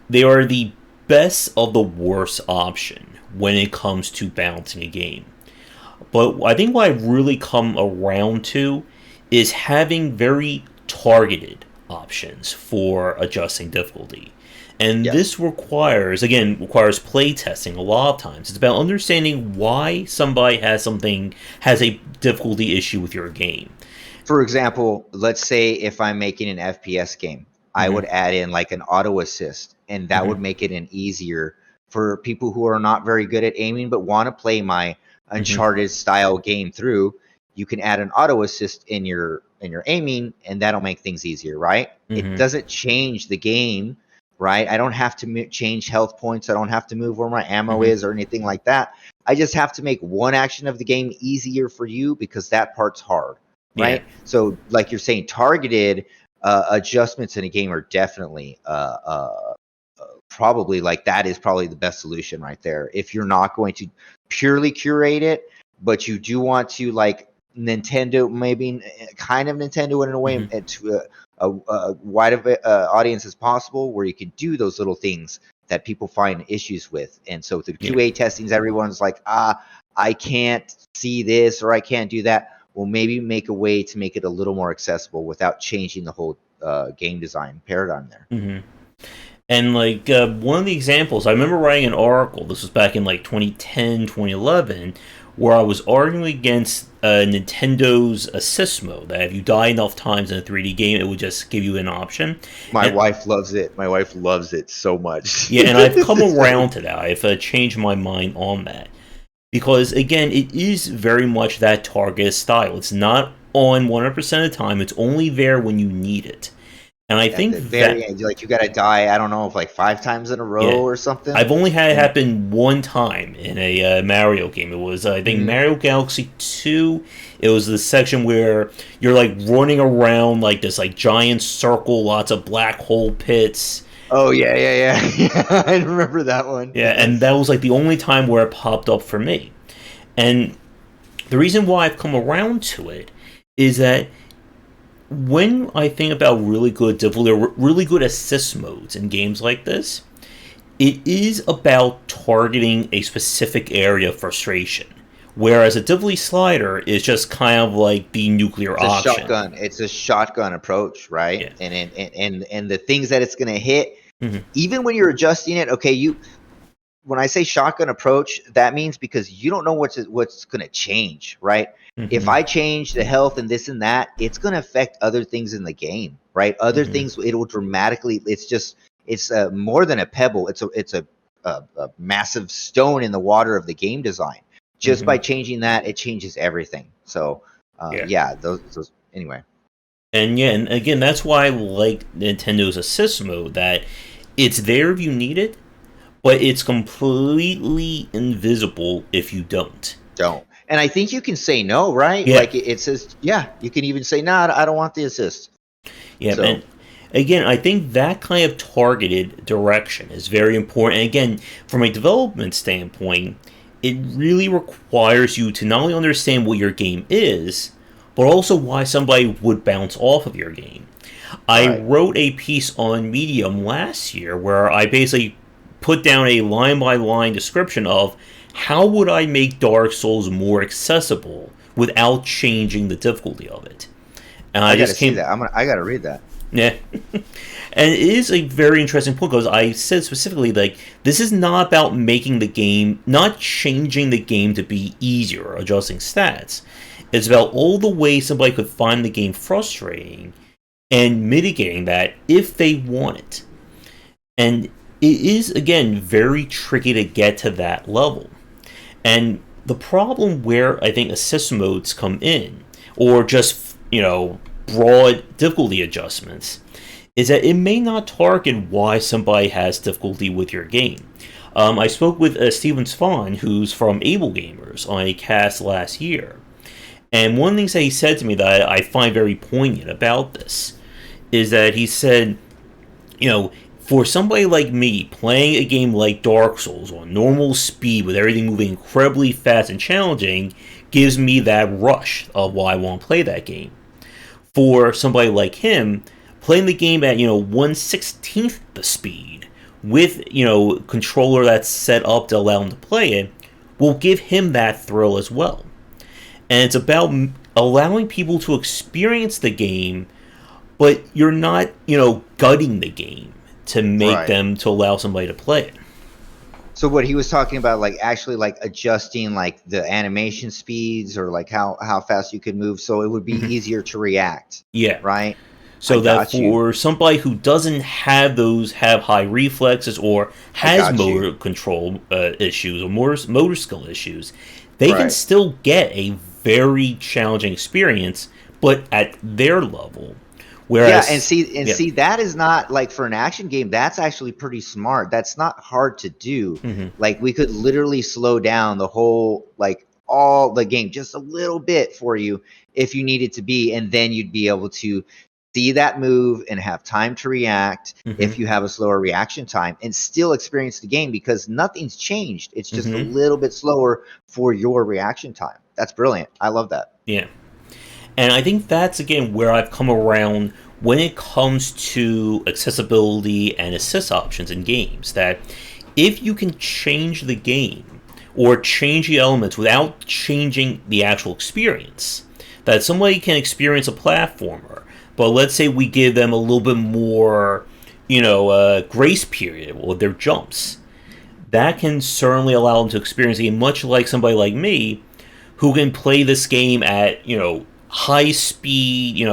the best of the worst option when it comes to balancing a game. But I think what I've really come around to is having very targeted options for adjusting difficulty. And this requires play testing a lot of times. It's about understanding why somebody has a difficulty issue with your game. For example, let's say if I'm making an FPS game, I would add in like an auto assist, and that would make it easier for people who are not very good at aiming but want to play my Uncharted style game through. You can add an auto assist in your aiming, and that'll make things easier, right? It doesn't change the game, right? I don't have to change health points. I don't have to move where my ammo is or anything like that. I just have to make one action of the game easier for you because that part's hard. Right. So like you're saying, targeted adjustments in a game are definitely probably that is probably the best solution right there. If you're not going to purely curate it, but you do want to Nintendo, maybe kind of Nintendo in a way, to a wide audience as possible, where you can do those little things that people find issues with. And so through QA testings, everyone's like, I can't see this or I can't do that. Well, maybe make a way to make it a little more accessible without changing the whole game design paradigm there. And like one of the examples, I remember writing an article. This was back in like 2010, 2011, where I was arguing against Nintendo's assist mode. That if you die enough times in a 3D game, it would just give you an option. My And wife loves it. My wife loves it so much. yeah, and I've come around to that. I've changed my mind on that because again, it is very much that targeted style. It's not on 100% of the time. It's only there when you need it. And I At think the that very end, like you got to die. I don't know if like 5 times in a row yeah, or something. I've only had it And happen one time in a Mario game. It was, I think, mhm. Mario Galaxy 2. It was the section where you're like running around like this like giant circle, lots of black hole pits. Oh yeah, yeah, yeah. Yeah, I remember that one. Yeah, and Yes. that was like the only time where it popped up for me. And the reason why I've come around to it is that when I think about really good difficulty or really good assist modes in games like this, it is about targeting a specific area of frustration. Whereas a difficulty slider is just kind of like the nuclear It's a option. shotgun. It's a shotgun approach, right? Yeah. And the things that it's going to hit, Hmm. even when you're adjusting it. Okay, you when I say shotgun approach, that means because you don't know what's going to change, right? If Hmm. I change the health and this and that, it's going to affect other things in the game, right? Other Hmm. things, it will dramatically. It's more than a pebble. It's a massive stone in the water of the game design. Just Hmm. by changing that, it changes everything. So Yeah. yeah, those anyway. And yeah, and again, that's why I like Nintendo's assist mode, that it's there if you need it, but it's completely invisible if you don't. Don't. And I think you can say no, right? Yeah. Like it says, yeah, you can even say, no, I don't want the assist. Yeah, So and again, I think that kind of targeted direction is very important. And again, from a development standpoint, it really requires you to not only understand what your game is, but also why somebody would bounce off of your game. I right. wrote a piece on Medium last year where I basically put down a line by line description of how would I make Dark Souls more accessible without changing the difficulty of it. And I I got to just see came, that. I got to read that. yeah. And it is a very interesting point because I said specifically, like, this is not about making the game, not changing the game to be easier or adjusting stats. It's about all the ways somebody could find the game frustrating and mitigating that if they want it. And it is, again, very tricky to get to that level. And the problem where I think assist modes come in, or just, broad difficulty adjustments, is that it may not target why somebody has difficulty with your game. I spoke with Steven Swan, who's from Able Gamers, on a cast last year. And one of the things that he said to me that I find very poignant about this is that he said, for somebody like me playing a game like Dark Souls on normal speed with everything moving incredibly fast and challenging gives me that rush of why I want to play that game. For somebody like him, playing the game at 1/16th the speed with controller that's set up to allow him to play it will give him that thrill as well. And it's about allowing people to experience the game, but you're not gutting the game to make Right. them to allow somebody to play it. So what he was talking about, like actually like adjusting like the animation speeds or like how fast you could move, so it would be Hmm. easier to react. Yeah. Right. I So that got you. for somebody who doesn't have high reflexes or I has got you. motor control issues or motor skill issues, they can Right. still get a very challenging experience, but at their level. Yeah, and Whereas, yeah, see that is not like for an action game, that's actually pretty smart. That's not hard to do. hmm Like we could literally slow down the whole like all the game just a little bit for you if you need it to be, and then you'd be able to see that move and have time to react hmm if you have a slower reaction time and still experience the game because nothing's changed. It's just a hmm little bit slower for your reaction time. That's brilliant. I love that. yeah. And I think that's again where I've come around when it comes to accessibility and assist options in games. That if you can change the game or change the elements without changing the actual experience, that somebody can experience a platformer, but let's say we give them a little bit more, grace period with their jumps. That can certainly allow them to experience a game much like somebody like me who can play this game at, high speed.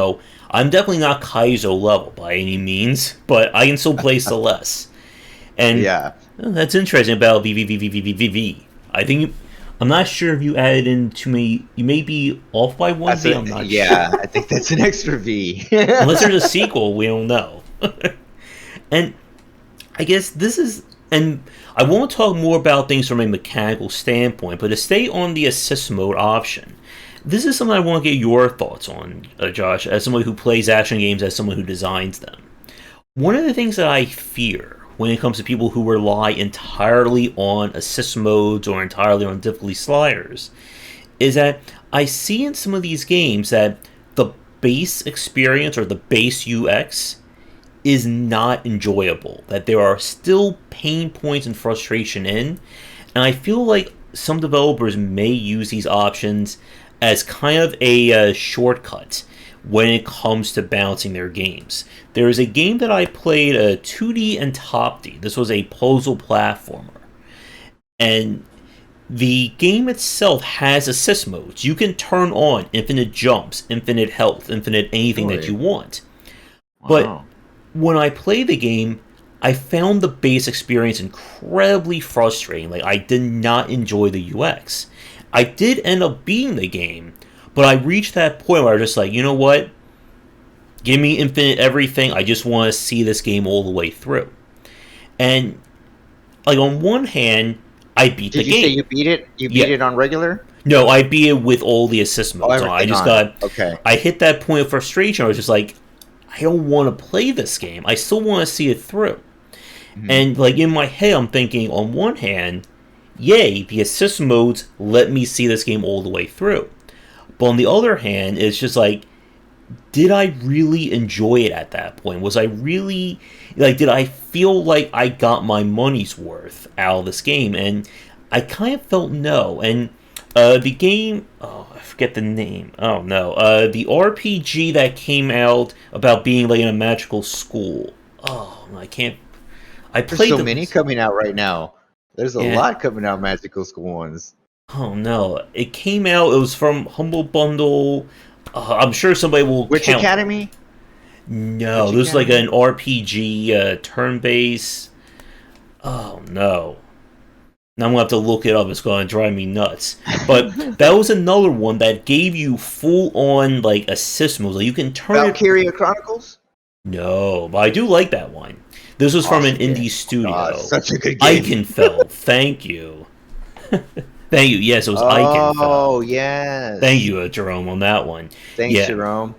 I'm definitely not Kaizo level by any means, but I can still play Celeste. And Yeah. that's interesting about VVVVVVV. I think I'm not sure if you added in too many. You may be off by one That's V. I'm not sure. I think that's an extra V. Unless there's a sequel, we don't know. And I guess this is, and I won't talk more about things from a mechanical standpoint, but to stay on the assist mode option, this is something I want to get your thoughts on, Josh, as someone who plays action games, as someone who designs them. One of the things that I fear when it comes to people who rely entirely on assist modes or entirely on difficulty sliders is that I see in some of these games that the base experience or the base UX is not enjoyable, that there are still pain points and frustration in, and I feel like some developers may use these options as kind of a shortcut when it comes to balancing their games. There is a game that I played, 2D and Top D. This was a puzzle platformer, and the game itself has assist modes. You can turn on infinite jumps, infinite health, infinite anything that you want. But Wow. when I play the game, I found the base experience incredibly frustrating. Like, I did not enjoy the UX. I did end up beating the game, but I reached that point where I was just like, you know what? Give me infinite everything. I just want to see this game all the way through. And, like, on one hand, I beat the Did you game. say you beat it? You beat it on regular? No, I beat it with all the assist Oh, modes on. I everything just on got... it. Okay. I hit that point of frustration. I was just like, I don't want to play this game. I still want to see it through. Mhm. And, like, in my head, I'm thinking, on one hand, yay, the assist modes let me see this game all the way through. But on the other hand, it's just like, did I really enjoy it at that point? Was I really, like, did I feel like I got my money's worth out of this game? And I kind of felt no. And the game, oh, I forget the name. Oh, no. The RPG that came out about being, like, in a magical school. Oh, I can't. I There's played so many coming out right now. There's a Yeah. lot coming out, Magical School ones. Oh no! It came out. It was from Humble Bundle. I'm sure somebody will Witch count. Academy? No, Witch this is like Academy? an RPG turn-based. Oh no! Now I'm gonna have to look it up. It's gonna drive me nuts. But that was another one that gave you full-on like assist moves. Like you can turn it. Valkyria Chronicles? No, but I do like that one. This was from an Awesome game. indie studio. God, such a good game. Iconfell. Thank you. Thank you. Yes, it was Iconfell. Oh, yes. Thank you, Jerome, on that one. Thanks, Yeah, Jerome.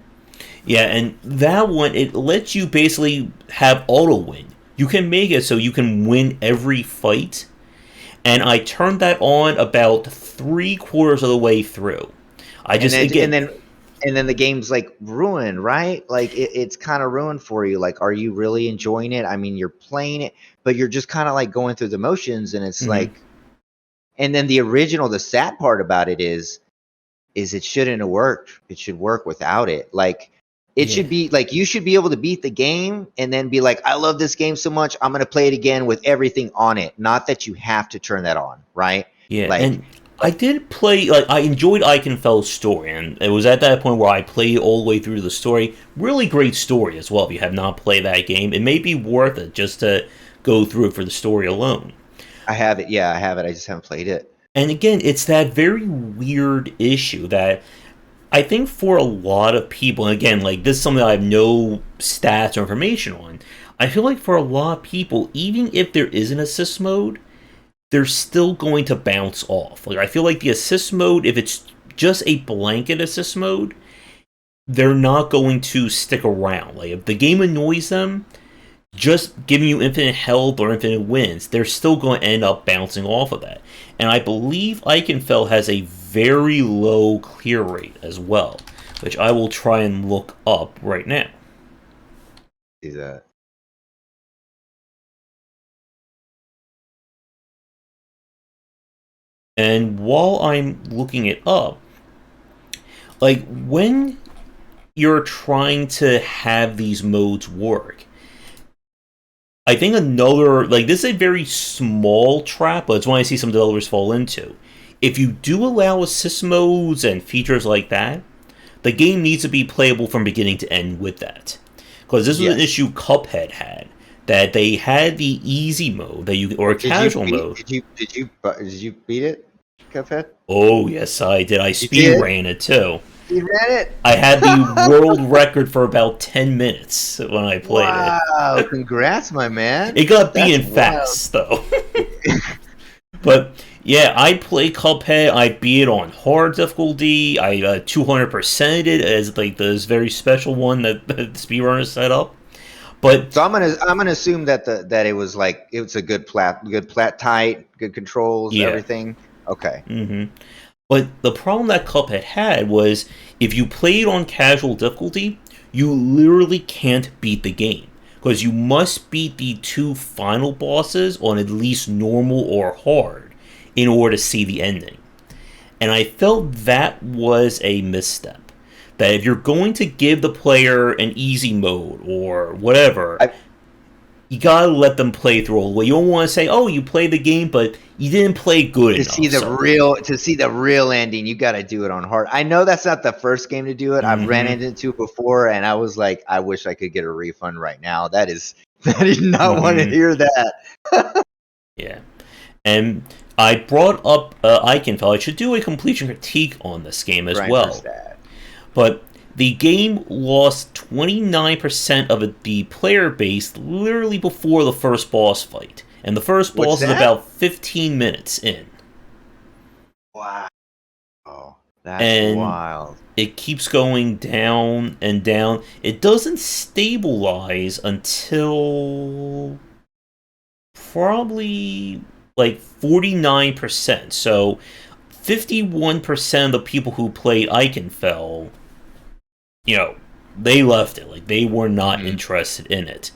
yeah, and that one, it lets you basically have auto win. You can make it so you can win every fight, and I turned that on about 3/4 of the way through. I And just then again, and then the game's like ruined, right? Like it's kind of ruined for you. Like, are you really enjoying it? I mean, you're playing it, but you're just kind of like going through the motions, and it's mhm, like, and then the sad part about it is it shouldn't have worked. It should work without it. Like it yeah, should be like you should be able to beat the game and then be like, I love this game so much, I'm gonna play it again with everything on it. Not that you have to turn that on, right? yeah, Like, and I did play. Like I enjoyed Iconfell's story, and it was at that point where I played all the way through the story. Really great story as well. If you have not played that game, it may be worth it just to go through it for the story alone. I have it. Yeah, I have it. I just haven't played it. And again, it's that very weird issue that I think for a lot of people, and again, like this is something I have no stats or information on. I feel like for a lot of people, even if there is an assist mode, they're still going to bounce off. Like I feel like the assist mode, if it's just a blanket assist mode, they're not going to stick around. Like if the game annoys them, just giving you infinite health or infinite wins, they're still going to end up bouncing off of that. And I believe Eichenfeld has a very low clear rate as well, which I will try and look up right now. See that? And while I'm looking it up, like when you're trying to have these modes work, I think another, like, this is a very small trap, but it's one I see some developers fall into. If you do allow assist modes and features like that, the game needs to be playable from beginning to end with that. Because this was an Yes. issue Cuphead had, that they had the easy mode that you or casual mode. Did you beat it, Cuphead? Oh yes, I did. I You speed did. ran it too. You read it. I had the world record for about 10 minutes when I played it. Wow! Congrats, my man. It got That's beaten wild. fast though. But yeah, I play Cuphead. I beat it on hard difficulty. I 200%ed it as like this very special one that the speedrunner set up. But So I'm gonna assume that that it was like it was a good plat tight, good controls, yeah. everything. Okay. But the problem that Cuphead had was if you played on casual difficulty, you literally can't beat the game. Because you must beat the two final bosses on at least normal or hard in order to see the ending. And I felt that was a misstep. That if you're going to give the player an easy mode or whatever, I, you gotta let them play through all the way. You don't want to say, "Oh, you played the game, but you didn't play good to enough." see the real to see the real ending, you got to do it on hard. I know that's not the first game to do it. I've ran Mm-hmm. into it before, and I was like, I wish I could get a refund right now. That is I did not want to Mm-hmm. hear that. Yeah, and I brought up Iconfell. I should do a completion critique on this game as well. Grinders But the game lost 29% of the player base literally before the first boss fight. And the first What's boss is that? about 15 minutes in. Wow. Oh, that's And wild. it keeps going down and down. It doesn't stabilize until probably like 49%. So 51% of the people who played Iconfell, they left it. Like, they were not interested in it.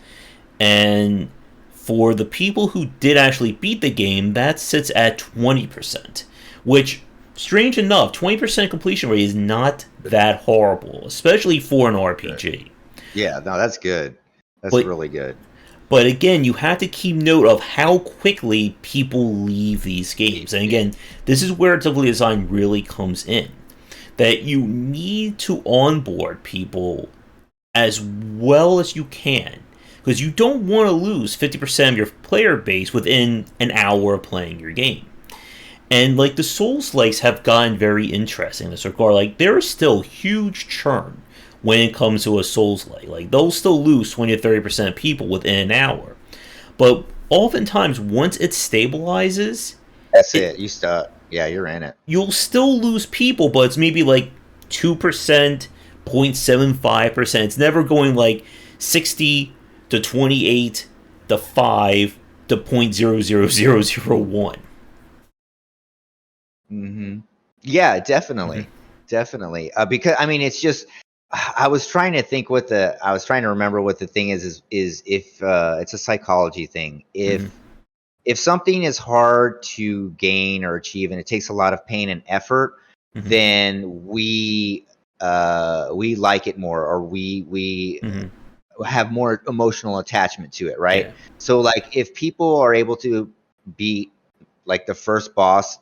And for the people who did actually beat the game, that sits at 20%. Which, strange enough, 20% completion rate is not that horrible, especially for an RPG. Yeah, no, that's good. That's But really good. But again, you have to keep note of how quickly people leave these games. And again, this is where difficulty design really comes in. That you need to onboard people as well as you can. Because you don't want to lose 50% of your player base within an hour of playing your game. And like the Souls-likes have gotten very interesting in this regard. Like, there is still huge churn when it comes to a Souls-like. Like, they'll still lose 20 to 30% of people within an hour. But oftentimes, once it stabilizes, That's it. You start. Yeah, you're in it. you'll still lose people, but it's maybe like 2%, 0.75%. It's never going like 60 to 28 to 5 to 0.00001. Yeah, definitely, definitely. Because I mean, it's just I was trying to think I was trying to remember what the thing is if it's a psychology thing. If something is hard to gain or achieve and it takes a lot of pain and effort, then we like it more, or we have more emotional attachment to it, right? Yeah. So like if people are able to beat like the first boss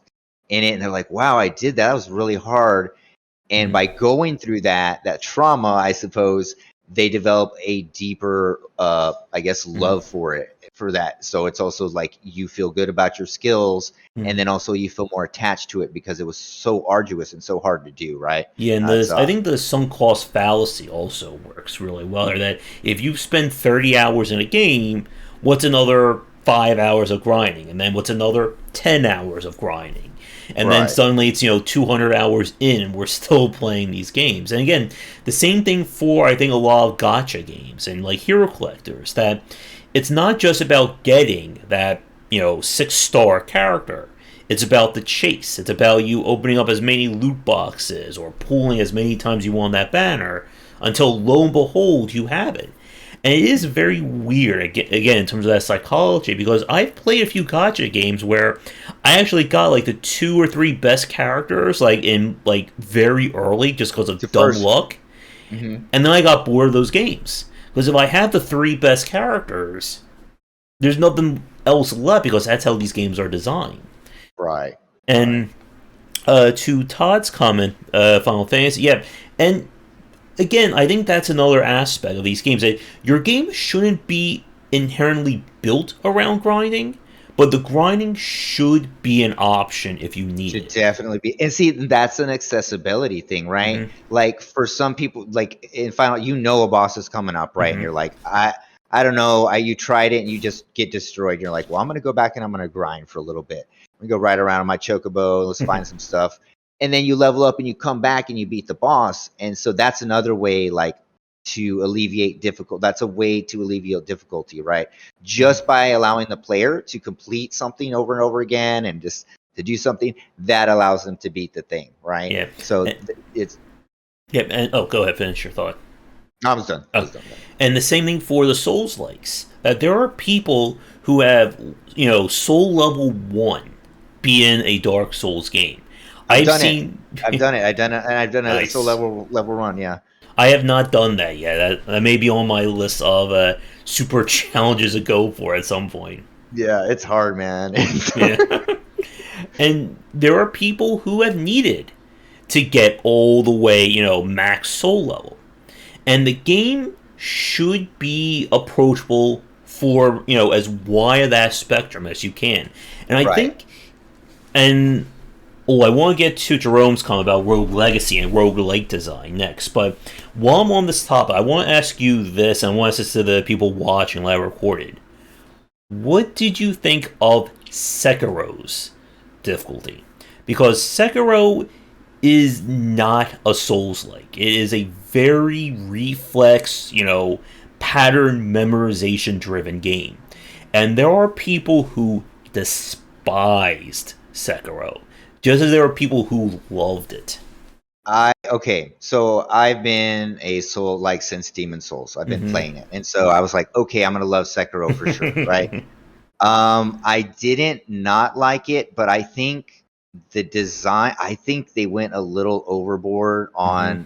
in it and they're like, wow, I did that. That was really hard. And by going through that trauma, I suppose they develop a deeper, I guess, love for that. So it's also like you feel good about your skills, and then also you feel more attached to it because it was so arduous and so hard to do, right? Yeah, and I think the sunk cost fallacy also works really well. Or that if you spend 30 hours in a game, what's another 5 hours of grinding? And then what's another 10 hours of grinding? And then suddenly it's 200 hours in and we're still playing these games. And again, the same thing for I think a lot of gacha games and like hero collectors, that it's not just about getting that 6-star character. It's about the chase. It's about you opening up as many loot boxes or pulling as many times you want that banner until lo and behold you have it. And it is very weird, again, in terms of that psychology, because I've played a few gacha games where I actually got, like, the 2 or 3 best characters, like, in, like, very early, just because of dumb luck. And then I got bored of those games. Because if I have the 3 best characters, there's nothing else left because that's how these games are designed. Right. And to Todd's comment, Final Fantasy, yeah, and again, I think that's another aspect of these games that your game shouldn't be inherently built around grinding, but the grinding should be an option if you need Should it. definitely be. And see, that's an accessibility thing, right? Mm-hmm. Like for some people, like in final, a boss is coming up, right? And Mm-hmm. you're like, I don't know. You tried it and you just get destroyed. You're like, well, I'm gonna go back and I'm gonna grind for a little bit. I'm gonna go right around on my chocobo. Let's find some stuff. And then you level up and you come back and you beat the boss. And so that's another way, like, to alleviate difficult. That's a way to alleviate difficulty, right? Just by allowing the player to complete something over and over again and just to do something that allows them to beat the thing, right? Yeah. So it's. Yeah, and oh, go ahead, finish your thought. I was done. And the same thing for the Souls likes. That there are people who have, Soul level 1 be in a Dark Souls game. I've done it, and I've done nice. a Soul level run. Yeah, I have not done that yet. That may be on my list of super challenges to go for at some point. Yeah, it's hard, man. Yeah. And there are people who have needed to get all the way, max soul level. And the game should be approachable for, as wide of that spectrum as you can. And I think, and I want to get to Jerome's comment about Rogue Legacy and roguelite design next. But while I'm on this topic, I want to ask you this, and I want to ask this to the people watching live recorded. What did you think of Sekiro's difficulty? Because Sekiro is not a Souls-like. It is a very reflex, pattern memorization-driven game. And there are people who despised Sekiro, just as there are people who loved it. So I've been a Soul like since Demon Souls. I've been playing it, and so I was like, okay, I'm gonna love Sekiro for sure, right? I didn't not like it, but I think the design. I think they went a little overboard on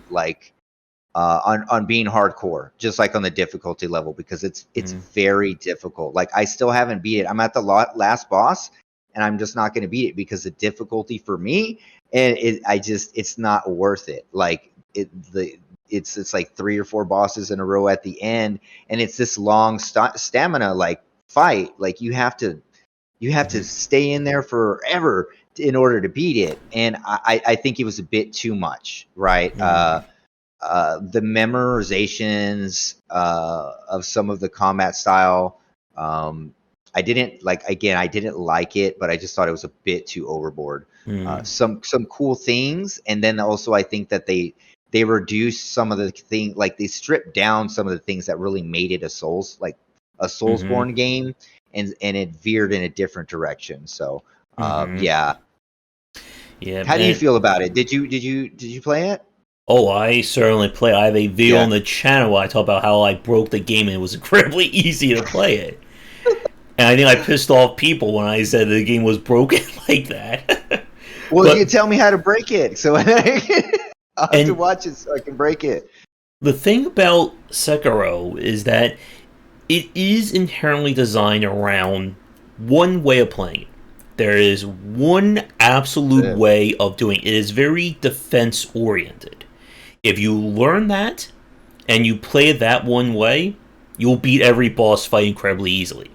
on being hardcore, just like on the difficulty level, because it's very difficult. Like I still haven't beat it. I'm at the last boss, and I'm just not going to beat it because the difficulty for me, and it's not worth it. Like it's like 3 or 4 bosses in a row at the end, and it's this long stamina like fight. Like you have to stay in there forever in order to beat it, and I think it was a bit too much, right? The memorizations of some of the combat style, I didn't like. Again, I didn't like it, but I just thought it was a bit too overboard. Some cool things, and then also I think that they reduced some of the thing, like they stripped down some of the things that really made it a Soulsborne game, and it veered in a different direction. So yeah. How do you feel about it? Did you play it? Oh, I certainly play. I have a video on the channel where I talk about how I broke the game and it was incredibly easy to play it. And I think I pissed off people when I said the game was broken like that. Well, you tell me how to break it, so I'll have to watch it so I can break it. The thing about Sekiro is that it is inherently designed around one way of playing it. There is one absolute way of doing it. It is very defense-oriented. If you learn that, and you play it that one way, you'll beat every boss fight incredibly easily.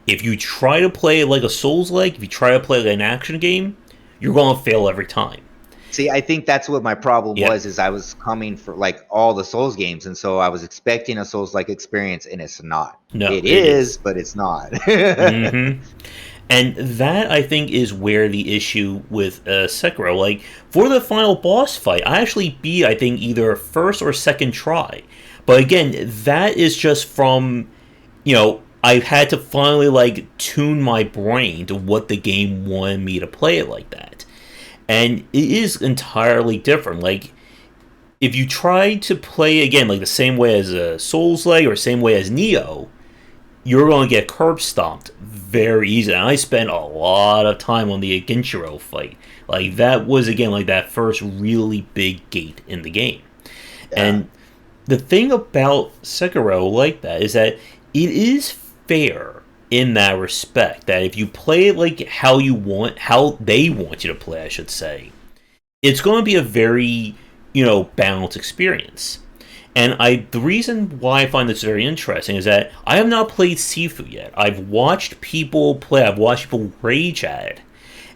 If you try to play it like a Souls-like, if you try to play it like an action game, you're going to fail every time. See, I think that's what my problem was, is I was coming for like all the Souls games, and so I was expecting a Souls-like experience, and it's not. No, it is, but it's not. And that, I think, is where the issue with Sekiro. Like, for the final boss fight, I actually beat, I think, either first or second try. But again, that is just from, I had to finally, like, tune my brain to what the game wanted me to play it like that. And it is entirely different. Like, if you try to play, again, like the same way as a Souls-like or same way as Neo, you're going to get curb stomped very easily. And I spent a lot of time on the Ginshiro fight. Like, that was, again, like that first really big gate in the game. Yeah. And the thing about Sekiro like that is that it is fair in that respect. That if you play it like how they want you to play, I should say, it's going to be a very, balanced experience. And the reason why I find this very interesting is that I have not played Sifu yet. I've watched people play. I've watched people rage at it,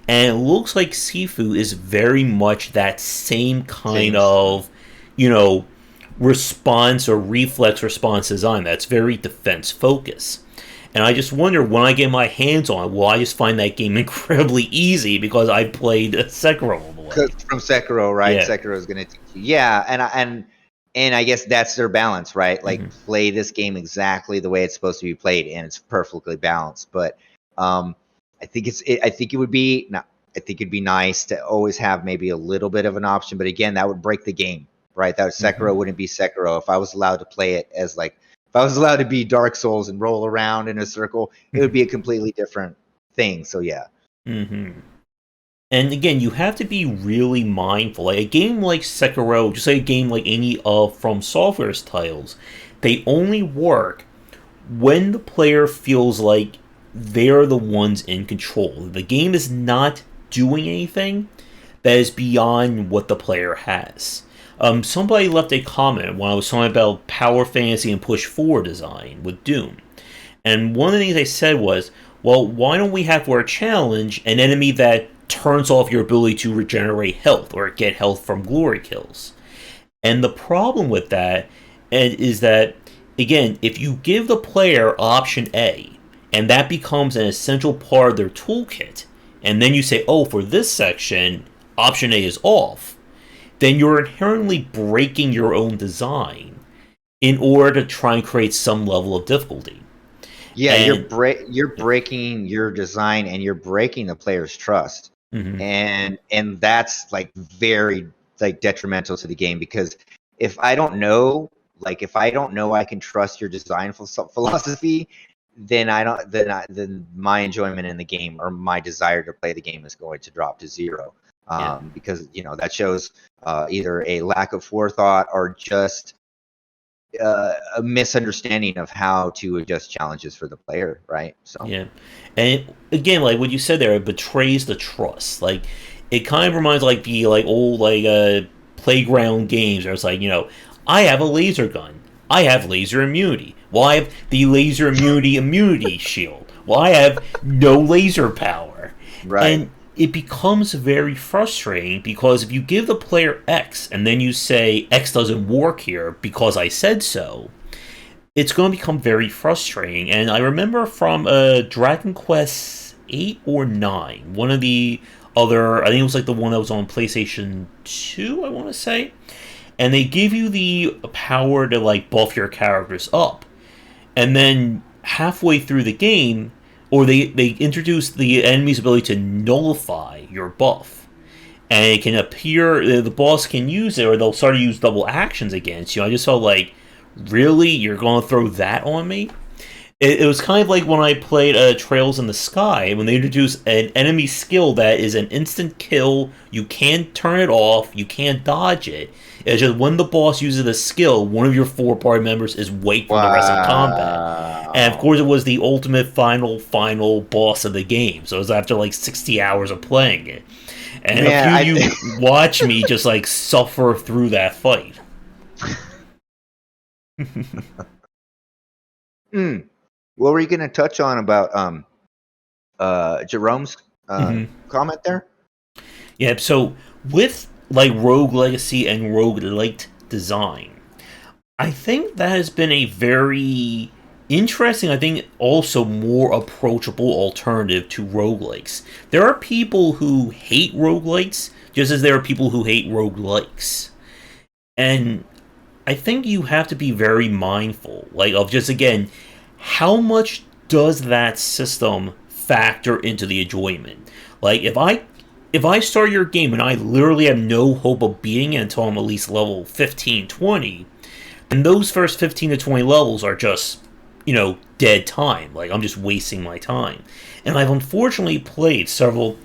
and it looks like Sifu is very much that same kind of, you know, response or reflex response design that's very defense focused. And I just wonder when I get my hands on it, will I just find that game incredibly easy because I played Sekiro all the way? From Sekiro, right? Yeah. Sekiro is going to teach you. Yeah, and I guess that's their balance, right? Like play this game exactly the way it's supposed to be played, and it's perfectly balanced. But I think I think it would be not. I think it'd be nice to always have maybe a little bit of an option, but again, that would break the game, right? That Sekiro wouldn't be Sekiro if I was allowed to play it as like if I was allowed to be Dark Souls and roll around in a circle, it would be a completely different thing. So yeah. And again, you have to be really mindful. Like a game like Sekiro, just like a game like any of From Software's titles, they only work when the player feels like they're the ones in control. The game is not doing anything that is beyond what the player has. Somebody left a comment when I was talking about power fantasy and push forward design with Doom. And one of the things they said was, well, why don't we have for a challenge an enemy that turns off your ability to regenerate health or get health from glory kills? And the problem with that is that, again, if you give the player option A, and that becomes an essential part of their toolkit, and then you say, oh, for this section, option A is off, then you're inherently breaking your own design in order to try and create some level of difficulty. Yeah, you're breaking your design and you're breaking the player's trust. And that's like very like detrimental to the game, because if I don't know I can trust your design philosophy, then then my enjoyment in the game or my desire to play the game is going to drop to zero. Because that shows either a lack of forethought or just a misunderstanding of how to adjust challenges for the player, right? So yeah, and again, like what you said there, it betrays the trust. Like it kind of reminds like the old playground games where it's like, I have a laser gun, I have laser immunity. Well, I have the laser immunity shield. Well, I have no laser power, right? And it becomes very frustrating because if you give the player X and then you say X doesn't work here because I said so, it's going to become very frustrating. And I remember from Dragon Quest 8 or 9, one of the other, I think it was like the one that was on PlayStation 2, I want to say, and they give you the power to like buff your characters up. And then halfway through the game, or they introduce the enemy's ability to nullify your buff. And it can appear, the boss can use it, or they'll start to use double actions against you. I just felt like, really? You're going to throw that on me? It was kind of like when I played Trails in the Sky, when they introduced an enemy skill that is an instant kill, you can't turn it off, you can't dodge it. It's just when the boss uses the skill, one of your 4 party members is wiped from the rest of combat. And of course it was the ultimate final boss of the game, so it was after like 60 hours of playing it. And a few of you watch me just like suffer through that fight. What were you going to touch on about Jerome's comment there? Yeah, so with like Rogue Legacy and Roguelite design, I think that has been a very interesting, I think also more approachable alternative to roguelikes. There are people who hate roguelites just as there are people who hate roguelikes. And I think you have to be very mindful, like of just again, how much does that system factor into the enjoyment? Like if I start your game and I literally have no hope of beating it until I'm at least level 15, 20, and those first 15 to 20 levels are just, dead time. Like I'm just wasting my time. And I've unfortunately played several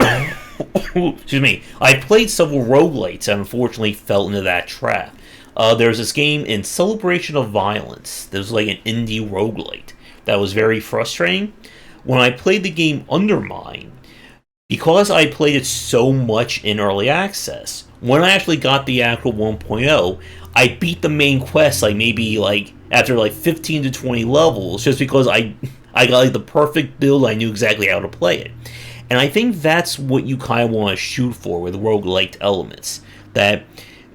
excuse me. I played several roguelites and unfortunately fell into that trap. There's this game in Celebration of Violence. There's like an indie roguelite that was very frustrating. When I played the game Undermine, because I played it so much in early access, when I actually got the actual 1.0, I beat the main quest like maybe like after like 15 to 20 levels just because I got like the perfect build. I knew exactly how to play it. And I think that's what you kind of want to shoot for with roguelike elements. That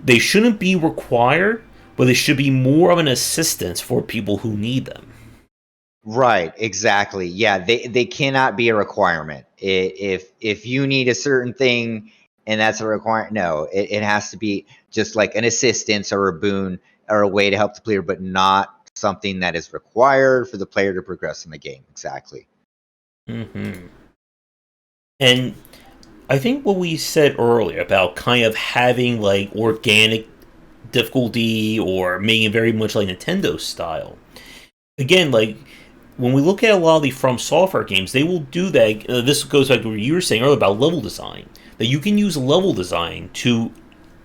they shouldn't be required, but they should be more of an assistance for people who need them. Right, exactly. Yeah, they cannot be a requirement. If you need a certain thing and that's a requirement, no, it has to be just like an assistance or a boon or a way to help the player, but not something that is required for the player to progress in the game. Exactly. Mm-hmm. And I think what we said earlier about kind of having like organic difficulty or making it very much like Nintendo style. Again, like when we look at a lot of the From Software games, they will do that. This goes back to what you were saying earlier about level design. That you can use level design to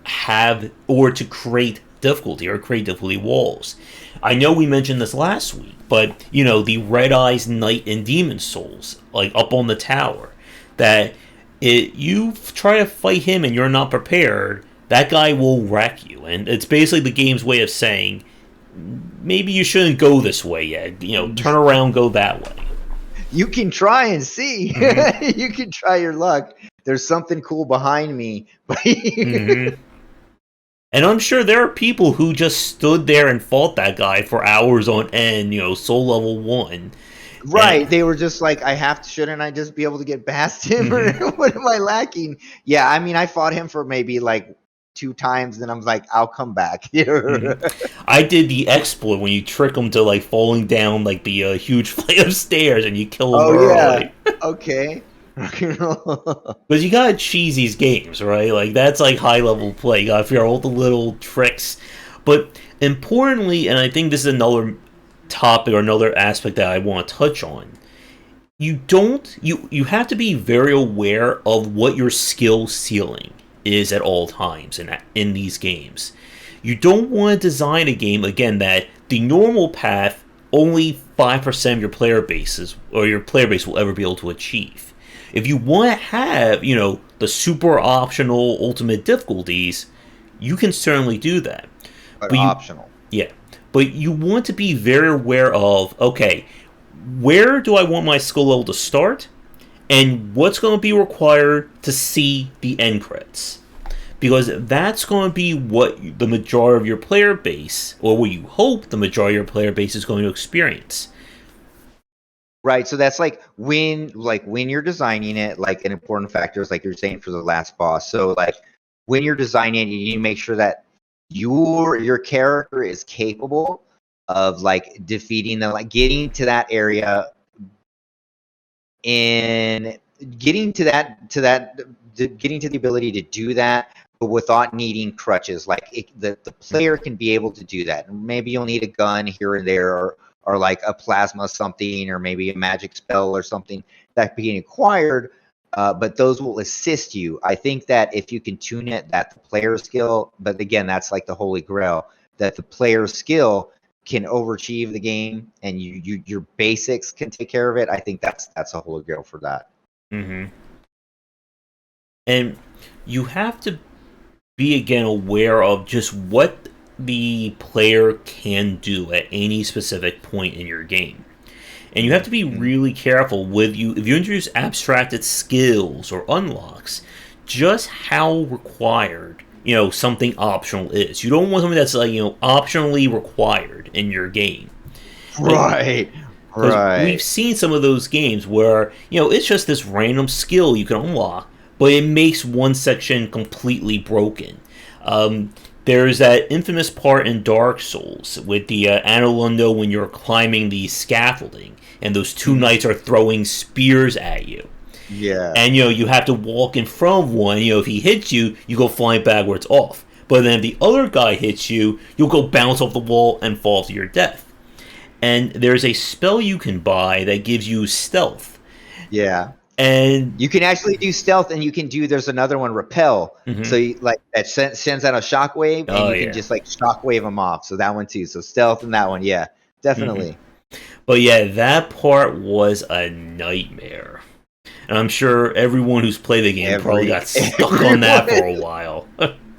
have or to create difficulty or create difficulty walls. I know we mentioned this last week, but you know the Red Eyes Knight and Demon Souls, like up on the tower, that you try to fight him and you're not prepared, that guy will wreck you, and it's basically the game's way of saying maybe you shouldn't go this way yet. You know, turn around, go that way. You can try and see. Mm-hmm. You can try your luck. There's something cool behind me. Mm-hmm. And I'm sure there are people who just stood there and fought that guy for hours on end, you know, soul level 1. Right, they were just like, shouldn't I just be able to get past him, or Mm-hmm. what am I lacking? Yeah, I mean, I fought him for maybe like 2 times, and I'm like, I'll come back. Mm-hmm. I did the exploit when you trick him to like falling down like the huge flight of stairs and you kill him Oh yeah, early. okay. Because you gotta cheese these games, right? Like that's like high level play. You gotta figure out all the little tricks. But importantly, and I think this is another topic or another aspect that I want to touch on. You have to be very aware of what your skill ceiling is at all times in these games. You don't want to design a game again that the normal path only 5% of your player bases or your player base will ever be able to achieve. If you want to have, you know, the super optional ultimate difficulties, you can certainly do that. But But you optional. yeah, but you want to be very aware of, okay, where do I want my skill level to start and what's going to be required to see the end credits, because that's going to be what the majority of your player base, or what you hope the majority of your player base is going to experience. Right, so that's like when you're designing it, like an important factor is like you're saying for the last boss. So like when you're designing it, you need to make sure that your character is capable of like defeating the like getting to that area and getting to the ability to do that, but without needing crutches. Like the player can be able to do that. And maybe you'll need a gun here and there, or like a plasma something, or maybe a magic spell or something that being acquired. But those will assist you. I think that if you can tune it, that the player skill, but again, that's like the holy grail, that the player skill can overachieve the game, and your basics can take care of it. I think that's a holy grail for that. Mm-hmm. And you have to be again aware of just what the player can do at any specific point in your game. And you have to be really careful with you if you introduce abstracted skills or unlocks, just how required, you know, something optional is. You don't want something that's like, you know, optionally required in your game. Right, Because we've right. seen some of those games where, you know, it's just this random skill you can unlock, but it makes one section completely broken. Um, there's that infamous part in Dark Souls with the Anolundo when you're climbing the scaffolding and those two Mhm. knights are throwing spears at you. Yeah. And, you know, you have to walk in front of one. You know, if he hits you, you go flying backwards off. But then if the other guy hits you, you'll go bounce off the wall and fall to your death. And there's a spell you can buy that gives you stealth. Yeah. And You can actually do stealth, and you can do. There's another one, repel. So mhm. you, like that sends out a shockwave, and Oh you can yeah. just like shockwave them off. So that one too. So stealth and that one, yeah, Hmm. definitely. But yeah, that part was a nightmare. And I'm sure everyone who's played the game probably got stuck on that for Everyone, a while.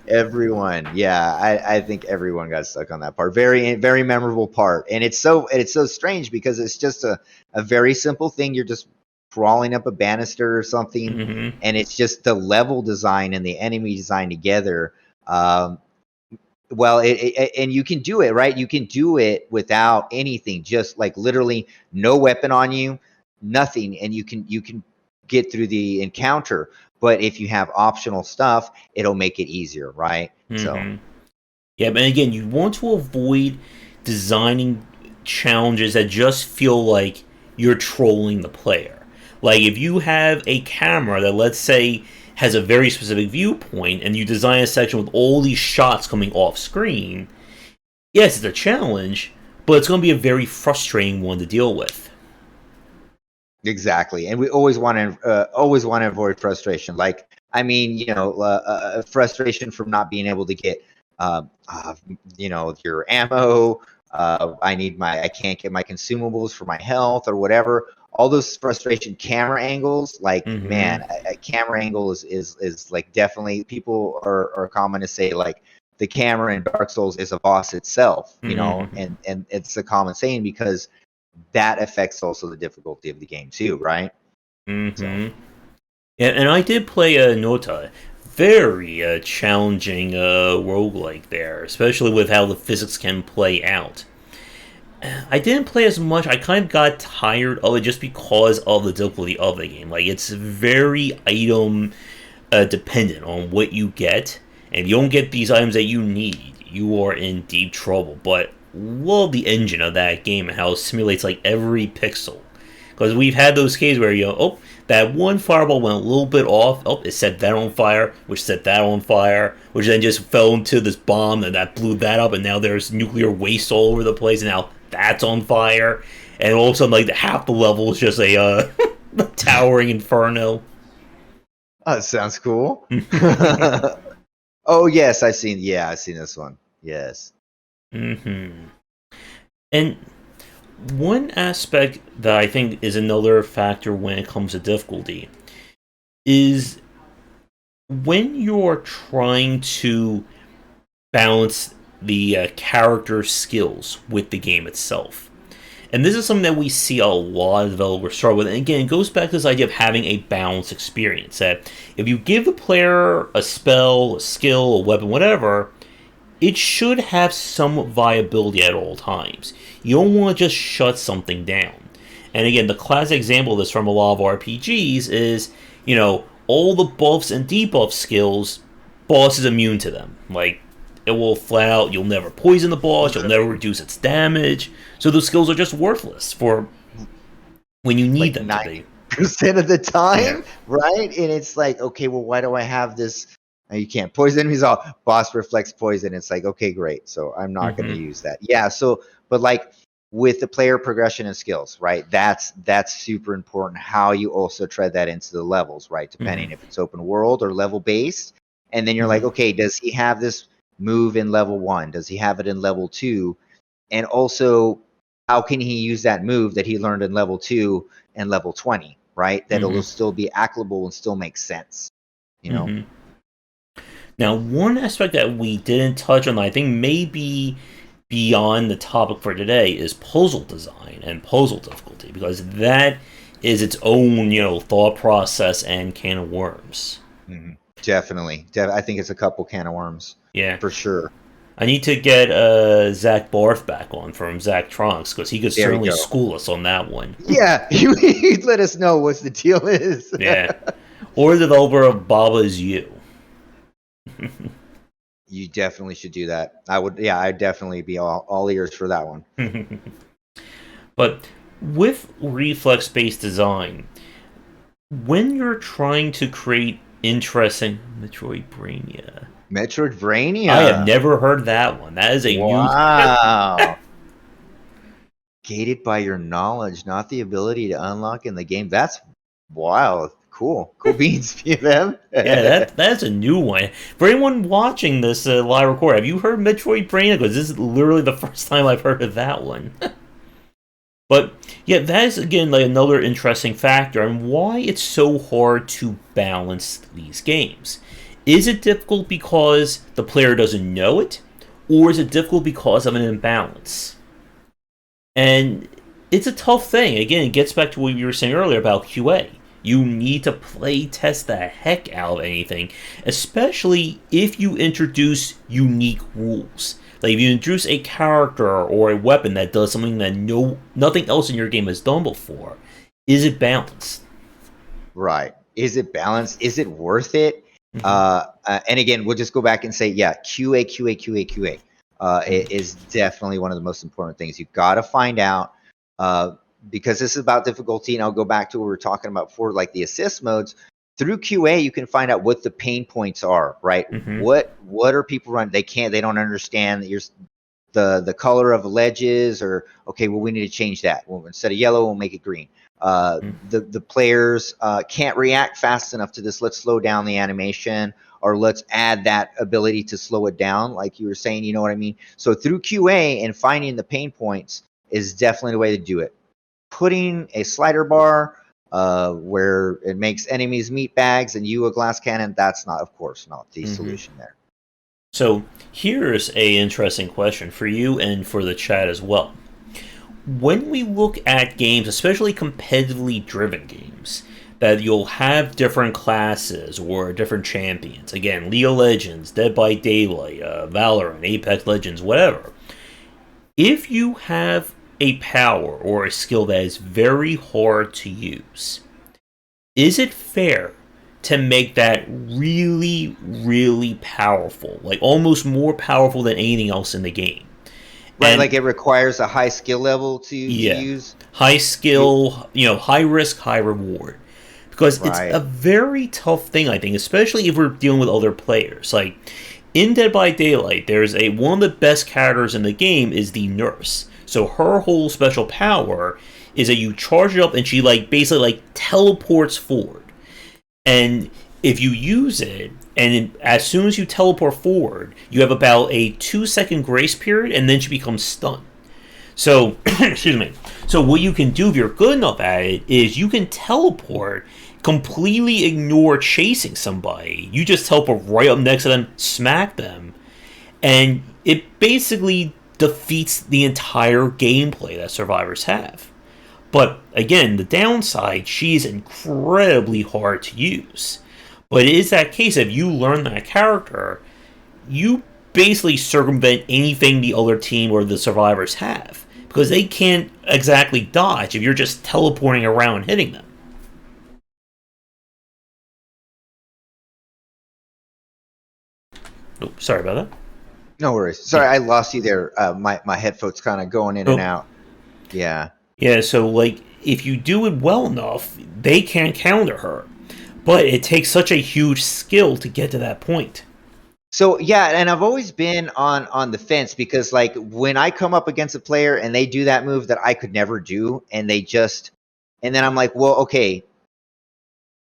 everyone, yeah, I think everyone got stuck on that part. Very memorable part, and it's so strange because it's just a very simple thing. You're just crawling up a banister or something, hmm and it's just the level design and the enemy design together. Um, well, and you can do it, right? You can do it without anything, just like literally no weapon on you, nothing, and you can get through the encounter. But if you have optional stuff, it'll make it easier, right? So hmm Yeah, but again, you want to avoid designing challenges that just feel like you're trolling the player. Like if you have a camera that, let's say, has a very specific viewpoint and you design a section with all these shots coming off screen, yes, it's a challenge, but it's going to be a very frustrating one to deal with. exactly, and we always want to avoid frustration. Like I mean, frustration from not being able to get, uh, uh, your ammo. I can't get my consumables for my health or whatever. All those frustration camera angles, like hmm man, a camera angle is like definitely people are common to say like the camera in Dark Souls is a boss itself, hmm and it's a common saying because that affects also the difficulty of the game too, right? So hmm and I did play a Nota. Very challenging roguelike there, especially with how the physics can play out. I didn't play as much. I kind of got tired of it just because of the difficulty of the game. Like it's very item dependent on what you get, and if you don't get these items that you need, you are in deep trouble. But love the engine of that game and how it simulates like every pixel. Because we've had those cases where oh, that one fireball went a little bit off. Oh, it set that on fire, which set that on fire, which then just fell into this bomb and that blew that up, and now there's nuclear waste all over the place, and now that's on fire, and all of a sudden, like half the level is just a towering inferno. that sounds cool. Oh yes, I've seen this one. Yes. hmm And one aspect that I think is another factor when it comes to difficulty is when you're trying to balance the character skills with the game itself. And this is something that we see a lot of developers struggle with. And again, it goes back to this idea of having a balanced experience. That if you give the player a spell, a skill, a weapon, whatever, it should have some viability at all times. You don't want to just shut something down. And again, the classic example of this from a lot of RPGs is, all the buffs and debuff skills, boss is immune to them. Like, it will flat out, you'll never poison the boss, you'll never reduce its damage. So those skills are just worthless for when you need Like them to be. 90% of the Yeah. time, right? And it's like, okay, well, why do I have this? You can't poison enemies. All boss reflects poison. It's like, okay, great. So I'm not going to hmm use that. Yeah. So, but like with the player progression and skills, right? That's super important. How you also tread that into the levels, right? hmm Depending if it's open world or level based, and then you're like, hmm okay, does he have this move in level 1? Does he have it in level 2? And also, how can he use that move that he learned in level 2 and level 20, right? That it'll hmm still be applicable and still make sense, you know? hmm Now, one aspect that we didn't touch on, that I think may be beyond the topic for today, is puzzle design and puzzle difficulty, because that is its own, thought process and can of worms. Hmm. Definitely. I think it's a couple can of worms Yeah, for sure. I need to get Zach Barth back on from Zach Trunks because he could There you certainly go. school us on that one. Yeah, you let us know what the deal is. Yeah, or the developer of Baba Is You. You definitely should do that. I would, yeah, I'd definitely be all ears for that one. But with reflex-based design, when you're trying to create interesting Metroidvania, I have Metroidvania. never heard that one. That is a new. Wow. Gated by your knowledge, not the ability to unlock in the game. That's wild. Cool. Cool beans, PFM. Yeah, that's a new one. For anyone watching this live record, have you heard Metroidvania? Because this is literally the first time I've heard of that one. But yeah, that is again like another interesting factor and why it's so hard to balance these games. Is it difficult because the player doesn't know it, or is it difficult because of an imbalance? And it's a tough thing. Again, it gets back to what you were saying earlier about QA. You need to play test the heck out of anything, especially if you introduce unique rules. Like if you introduce a character or a weapon that does something that nothing else in your game has done before, is it balanced? Right. Is it balanced? Is it worth it? Mm-hmm. And again, we'll just go back and say, yeah, QA, QA, QA, QA Mm-hmm. is definitely one of the most important things. You got to find out uh, because this is about difficulty. And I'll go back to what we were talking about before, like the assist modes. Through QA, you can find out what the pain points are, right? Mm-hmm. What are people running? They don't understand that you're the color of ledges, or okay, well, we need to change that. Well, instead of yellow, we'll make it green. The players can't react fast enough to this. Let's slow down the animation, or let's add that ability to slow it down, like you were saying. You know what I mean? So through QA and finding the pain points is definitely the way to do it. Putting a slider bar where it makes enemies meat bags and you a glass cannon, that's not, of course, not the Mm-hmm. solution there. So here's a interesting question for you and for the chat as well. When we look at games, especially competitively driven games, that you'll have different classes or different champions. Again, League of Legends, Dead by Daylight, Valorant, Apex Legends, whatever. If you have a power or a skill that is very hard to use, is it fair to make that really, really powerful? Like almost more powerful than anything else in the game? Right, And like it requires a high skill level to yeah, use. high You skill, high risk, high reward. Because it's a right. very tough thing, I think, especially if we're dealing with other players. Like in Dead by Daylight, there's a one of the best characters in the game is the nurse. So her whole special power is that you charge it up and she like basically like teleports forward. And if you use it, and as soon as you teleport forward, you have about a 2 second grace period, and then she becomes stunned. So, excuse me. So, what you can do if you're good enough at it is you can teleport, completely ignore chasing somebody. You just teleport right up next to them, smack them, and it basically defeats the entire gameplay that survivors have. But again, the downside, she's incredibly hard to use. But it is that case if you learn that character, you basically circumvent anything the other team or the survivors have. Because they can't exactly dodge if you're just teleporting around hitting them. Oh, sorry about that. No worries. Yeah. Sorry, I lost you there. My headphones kind of going in and Oh, out. Yeah. yeah, so like if you do it well enough, they can't counter her. But it takes such a huge skill to get to that point. So yeah, and I've always been on the fence because like when I come up against a player and they do that move that I could never do, and then I'm like, well, okay.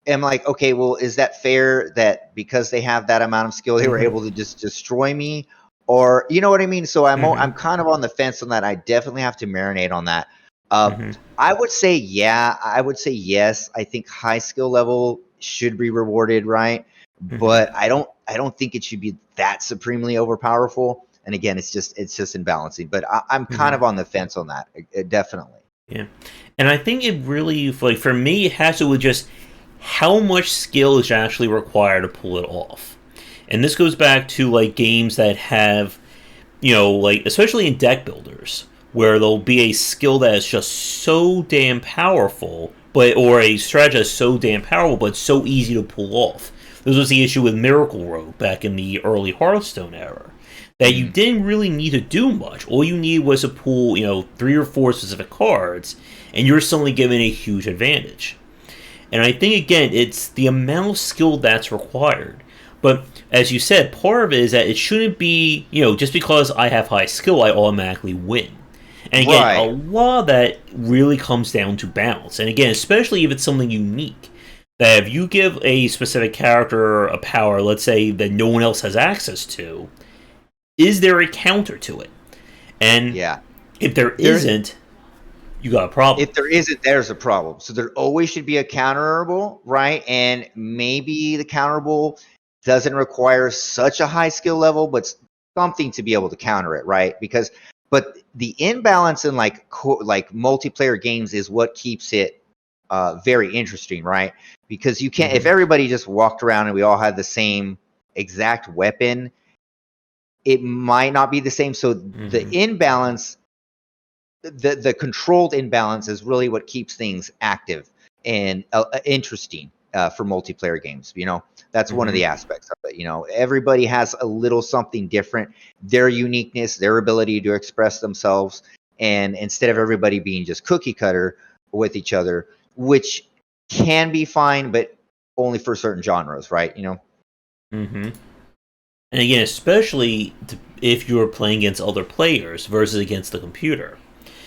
I'm like, okay, well, is that fair that because they have that amount of skill, they were Mm-hmm. able to just destroy me, or you know what I mean? So Mm-hmm. I'm kind of on the fence on that. I definitely have to marinate on that. Uh, Mm-hmm. I would say yeah. I would say yes. I think high skill level should be rewarded, right? Mm-hmm. But I don't think it should be that supremely overpowerful. And again, it's just imbalancing. But I'm kind Mm-hmm. of on the fence on that. Definitely. Yeah, and I think it really like for me it has to do with just how much skill is actually required to pull it off. And this goes back to like games that have like especially in deck builders where there'll be a skill that is just so damn powerful, but or a strategy that's so damn powerful but so easy to pull off. This was the issue with Miracle Rogue back in the early Hearthstone era. That you Mhm. didn't really need to do much. All you needed was to pull, 3 or 4 specific cards, and you're suddenly given a huge advantage. And I think again, it's the amount of skill that's required. But as you said, part of it is that it shouldn't be, just because I have high skill, I automatically win. And again, a Right. lot of that really comes down to balance. And again, especially if it's something unique. That if you give a specific character a power, let's say, that no one else has access to, is there a counter to it? And Yeah. if there There isn't, you got a problem. If there isn't, there's a problem. So there always should be a counterable, right? And maybe the counterable doesn't require such a high skill level, but something to be able to counter it, right? Because, but the imbalance in like multiplayer games is what keeps it very interesting, right? Because you can't, if everybody just walked around and we all had the same exact weapon, it might not be the same. So the imbalance, the controlled imbalance is really what keeps things active and interesting for multiplayer games. You know, that's one of the aspects of it. You know, everybody has a little something different, their uniqueness, their ability to express themselves, and instead of everybody being just cookie cutter with each other, which can be fine, but only for certain genres, right? You know. And again, especially if you're playing against other players versus against the computer.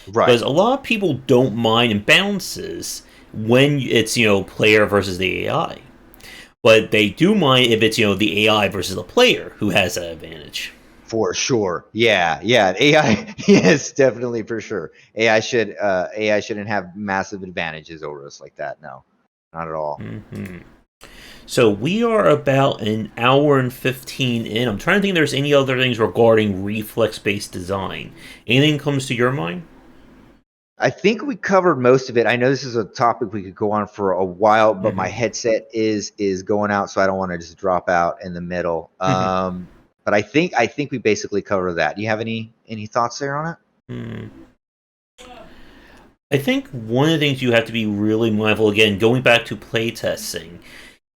Right. Because a lot of people don't mind imbalances when it's, player versus the AI. But they do mind if it's, the AI versus the player who has that advantage. For sure. Yeah. AI, yes, definitely for sure. AI shouldn't have massive advantages over us like that. No, not at all. So we are about an hour and 15 in. I'm trying to think if there's any other things regarding reflex-based design. Anything comes to your mind? I think we covered most of it. I know this is a topic we could go on for a while, but my headset is going out, so I don't want to just drop out in the middle. But I think we basically covered that. Do you have any thoughts there on it? I think one of the things you have to be really mindful, again, going back to playtesting,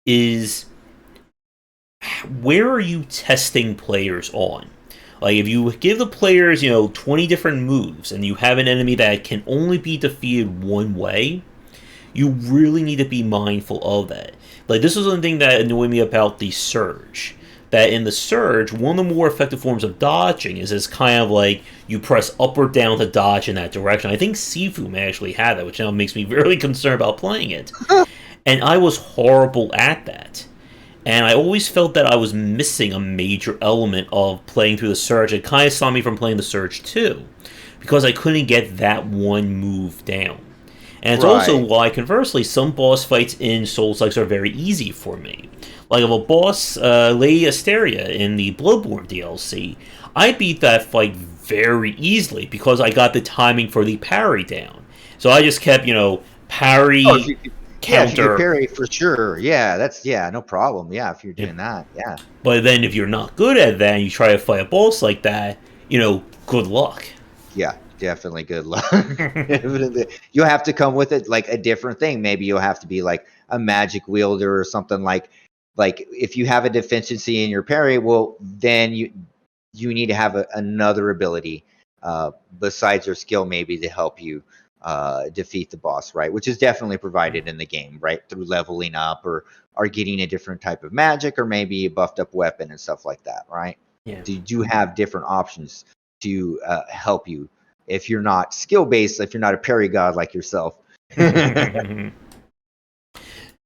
is where are you testing players on? Like, if you give the players, 20 different moves, and you have an enemy that can only be defeated one way, you really need to be mindful of that. Like, this was one thing that annoyed me about the Surge. That in the Surge, one of the more effective forms of dodging is this kind of like, you press up or down to dodge in that direction. I think Sifu may actually have that, which now makes me really concerned about playing it. And I was horrible at that. And I always felt that I was missing a major element of playing through the Surge. It kind of stopped me from playing the Surge too, because I couldn't get that one move down. And it's also why, conversely, some boss fights in Souls-likes are very easy for me. Like, if a boss, Lady Asteria in the Bloodborne DLC, I beat that fight very easily because I got the timing for the parry down. So I just kept, parry... Yeah, if you could parry, for sure. Yeah, that's no problem. Yeah, if you're doing that, yeah. But then if you're not good at that and you try to fight a boss like that, good luck. Yeah, definitely good luck. You'll have to come with it like a different thing. Maybe you'll have to be like a magic wielder or something like if you have a deficiency in your parry, well, then you need to have another ability besides your skill maybe to help you defeat the boss, right? Which is definitely provided in the game, right? Through leveling up or getting a different type of magic or maybe a buffed up weapon and stuff like that, right? Yeah. So you do have different options to help you if you're not skill based, if you're not a parry god like yourself.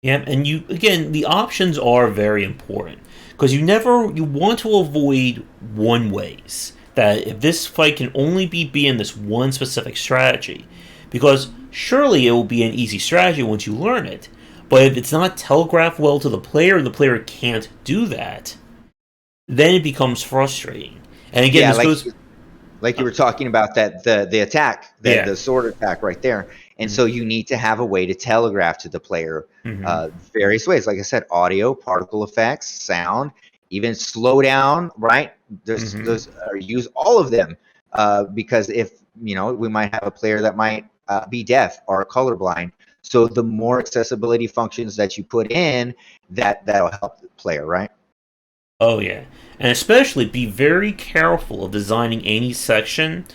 Yeah, and the options are very important because you want to avoid one ways. That if this fight can only be in this one specific strategy, because surely it will be an easy strategy once you learn it, but if it's not telegraphed well to the player and the player can't do that, then it becomes frustrating. And again, this goes... Like you were talking about that the attack, the sword attack right there. And so you need to have a way to telegraph to the player various ways. Like I said, audio, particle effects, sound, even slow down, right? There's use all of them because if, we might have a player that might be deaf or colorblind. So the more accessibility functions that you put in, that'll help the player, right? Oh, yeah. And especially be very careful of designing any section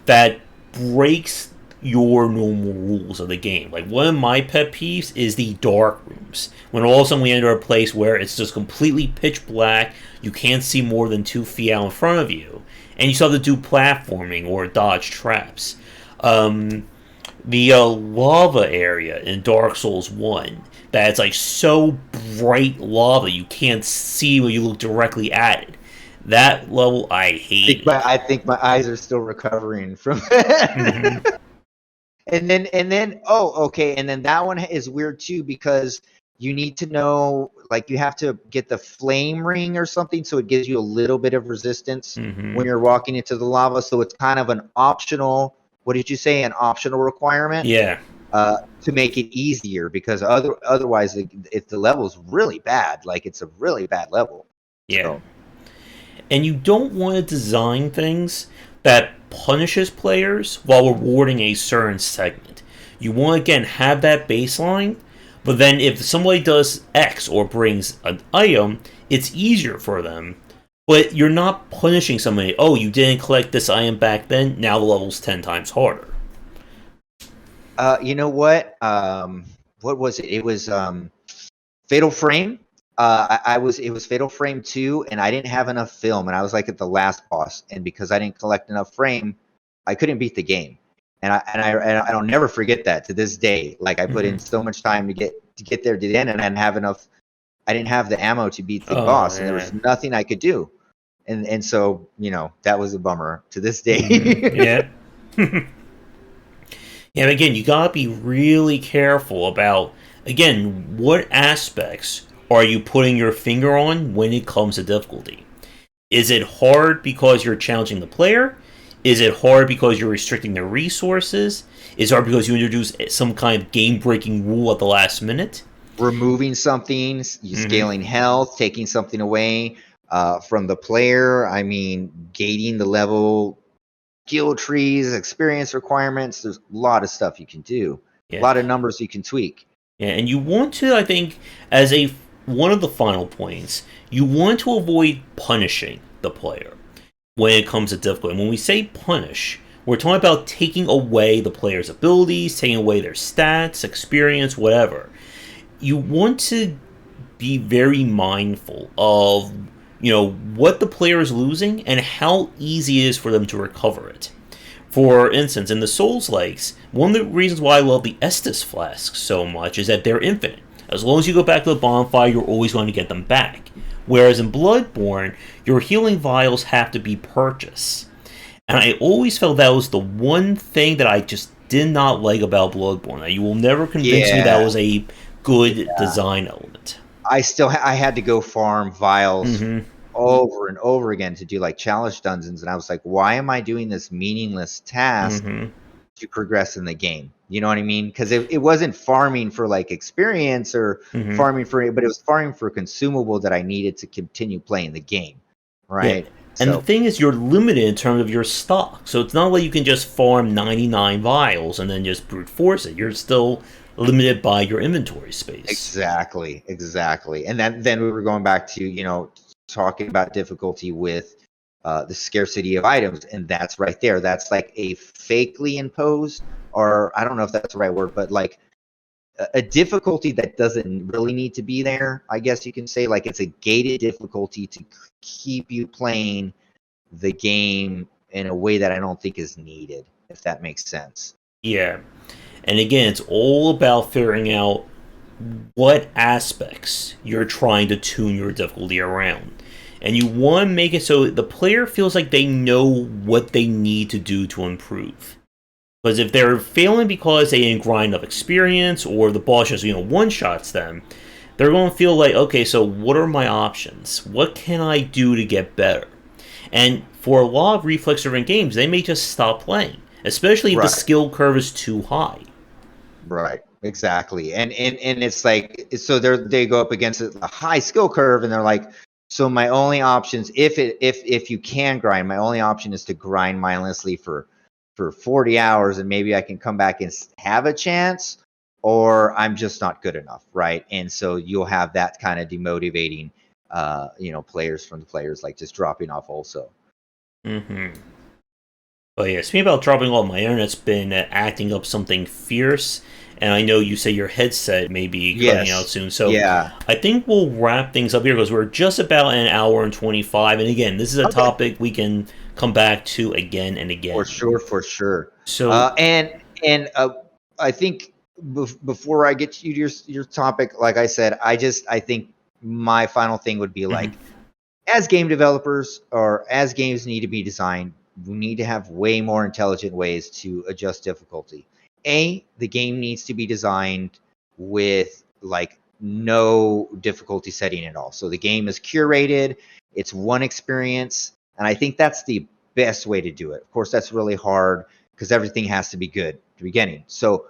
that breaks your normal rules of the game. Like, one of my pet peeves is the dark rooms. When all of a sudden we enter a place where it's just completely pitch black, you can't see more than 2 feet out in front of you, and you still have to do platforming or dodge traps. The lava area in Dark Souls 1, that's like so bright lava you can't see when you look directly at it. That level I hate. I think my eyes are still recovering from that. And then oh, okay, and then that one is weird too because you need to know, like, you have to get the flame ring or something, so it gives you a little bit of resistance Mm-hmm. when you're walking into the lava. So it's kind of an optional. What did you say? An optional requirement Yeah, to make it easier, because otherwise, if the level's really bad, like it's a really bad level. yeah. So And you don't want to design things that punishes players while rewarding a certain segment. You want to again have that baseline, but then if somebody does X or brings an item, it's easier for them. But you're not punishing somebody. Oh, you didn't collect this item back then. Now the level's 10 times harder. you know what was it? It was Fatal Frame. It was Fatal Frame 2, and I didn't have enough film, and I was like at the last boss, and because I didn't collect enough frame, I couldn't beat the game. And I'll never forget that to this day. Like, I put in Mm-hmm. so much time to get there to the end, and I didn't have enough. I didn't have the ammo to beat the Oh boss, and there was yeah. nothing I could do. And so, that was a bummer to this Mm-hmm. day. Yeah. And again, you gotta be really careful about, again, what aspects are you putting your finger on when it comes to difficulty? Is it hard because you're challenging the player? Is it hard because you're restricting their resources? Is it hard because you introduce some kind of game breaking rule at the last minute? Removing something, you Mm-hmm. scaling health, taking something away from the player. I mean, gating the level, skill trees, experience requirements. There's a lot of stuff you can do, a Yeah. lot of numbers you can tweak. Yeah, and you want to, I think, as a one of the final points, you want to avoid punishing the player when it comes to difficulty. And when we say punish, we're talking about taking away the player's abilities, taking away their stats, experience, whatever. You want to be very mindful of, what the player is losing and how easy it is for them to recover it. For instance, in the Souls likes, one of the reasons why I love the Estus flasks so much is that they're infinite. As long as you go back to the bonfire, you're always going to get them back. Whereas in Bloodborne, your healing vials have to be purchased. And I always felt that was the one thing that I just did not like about Bloodborne. That you will never convince me that Yeah, was a good design element. I had to go farm vials Mm-hmm. over and over again to do like challenge dungeons, and I was like, why am I doing this meaningless task Mm-hmm. to progress in the game? You know what I mean? Because it wasn't farming for like experience or Mm-hmm. farming for, but it was farming for consumable that I needed to continue playing the game, Yeah. right? And the So thing is, you're limited in terms of your stock. So it's not like you can just farm 99 vials and then just brute force it. You're still limited by your inventory space. exactly, and then we were going back to talking about difficulty with the scarcity of items, and that's right there. That's like a fakely imposed, or I don't know if that's the right word, but like a difficulty that doesn't really need to be there. I guess you can say, like, it's a gated difficulty to keep you playing the game in a way that I don't think is needed, if that makes sense. Yeah. And again, it's all about figuring out what aspects you're trying to tune your difficulty around. And you want to make it so the player feels like they know what they need to do to improve. Because if they're failing because they didn't grind enough experience or the boss just, one shots them, they're going to feel like, okay, so what are my options? What can I do to get better? And for a lot of reflex driven games, they may just stop playing, especially if the Right. skill curve is too high. Right. Exactly. And it's like, so they go up against a high skill curve, and they're like, so my only options, if you can grind, my only option is to grind mindlessly for 40 hours, and maybe I can come back and have a chance, or I'm just not good enough, right? And so you'll have that kind of demotivating players, from the players, like, just dropping off also. Mm-hmm. But yeah, speaking about dropping off, my internet's been acting up something fierce, and I know you say your headset may be cutting out Yes. soon. So Yeah. I think we'll wrap things up here because we're just about an hour and 25. And again, this is a Okay. topic we can come back to again and For again. sure, for sure. So, And I think before I get to your topic, like I said, I think my final thing would be mhm. like, as game developers, or as games need to be designed, we need to have way more intelligent ways to adjust difficulty. the game needs to be designed with like no difficulty setting at all. So the game is curated, it's one experience, and I think that's the best way to do it. Of course, that's really hard because everything has to be good at the beginning. So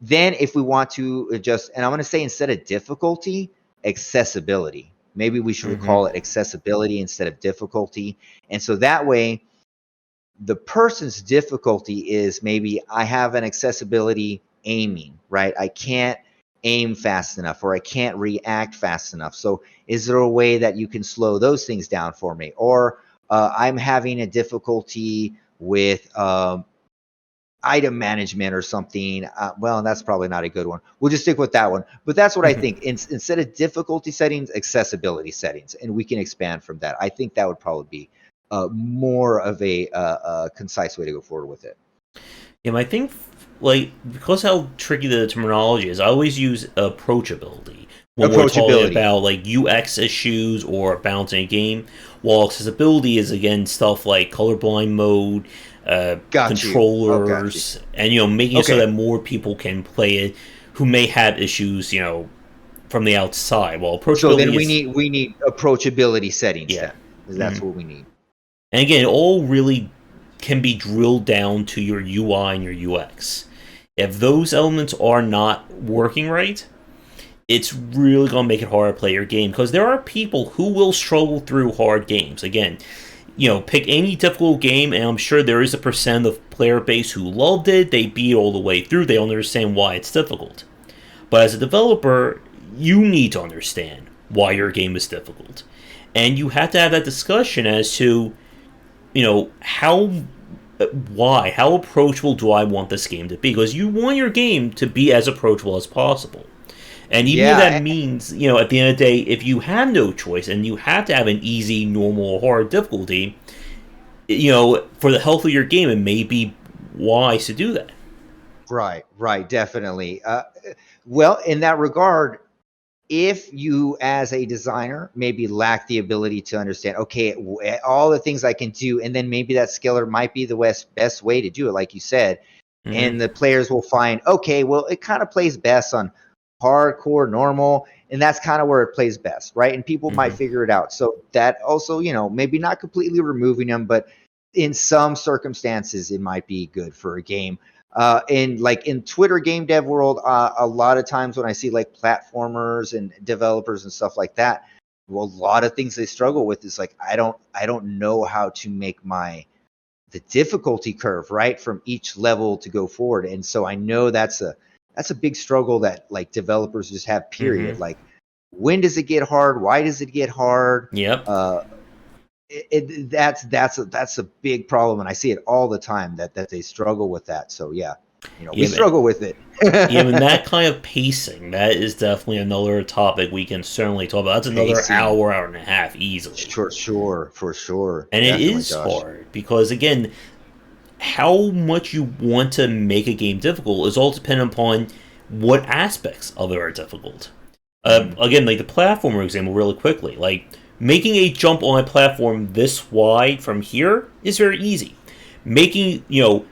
then if we want to adjust, and I'm going to say instead of difficulty, accessibility. Maybe we should call it accessibility instead of difficulty. And so that way, the person's difficulty is maybe I have an accessibility aiming, right? I can't aim fast enough or I can't react fast enough. So is there a way that you can slow those things down for me? Or I'm having a difficulty with item management or something. Well, that's probably not a good one. We'll just stick with that one. But that's what I think. Instead of difficulty settings, accessibility settings, and we can expand from that. I think that would probably be more of a concise way to go forward with it. Yeah, I think like because how tricky the terminology is, I always use approachability when we're talking about like UX issues or balancing a game. While accessibility is again stuff like colorblind mode, controllers, and making it so that more people can play it who may have issues, from the outside. Well, approachability. So then we need approachability settings. Yeah, then, that's what we need. And again, it all really can be drilled down to your UI and your UX. If those elements are not working right, it's really going to make it hard to play your game, because there are people who will struggle through hard games. Again, pick any difficult game, and I'm sure there is a percent of player base who loved it, they beat all the way through, they don't understand why it's difficult. But as a developer, you need to understand why your game is difficult. And you have to have that discussion as to, how approachable do I want this game to be? Because you want your game to be as approachable as possible. And even if that means, at the end of the day, if you have no choice and you have to have an easy, normal, hard difficulty, for the health of your game, it may be wise to do that. Right, definitely. Well, in that regard, if you as a designer maybe lack the ability to understand, okay, all the things I can do, and then maybe that scalar might be the best way to do it, like you said, and the players will find, okay, well, it kind of plays best on hardcore, normal, and that's kind of where it plays best, right? And people might figure it out. So that also, maybe not completely removing them, but in some circumstances, it might be good for a game. And like in Twitter game dev world, a lot of times when I see like platformers and developers and stuff like that, well, a lot of things they struggle with is like, I don't know how to make the difficulty curve, right, from each level to go forward. And so I know that's a big struggle that like developers just have, period. Like, when does it get hard? Why does it get hard? Yep. That's a big problem, and I see it all the time that they struggle with that. So we struggle with it. Even that kind of pacing, that is definitely another topic we can certainly talk about. That's another hour and a half easily. For sure. And definitely, it is hard because, again, how much you want to make a game difficult is all dependent upon what aspects of it are difficult. Again, like the platformer example, really quickly, like making a jump on a platform this wide from here is very easy. Making,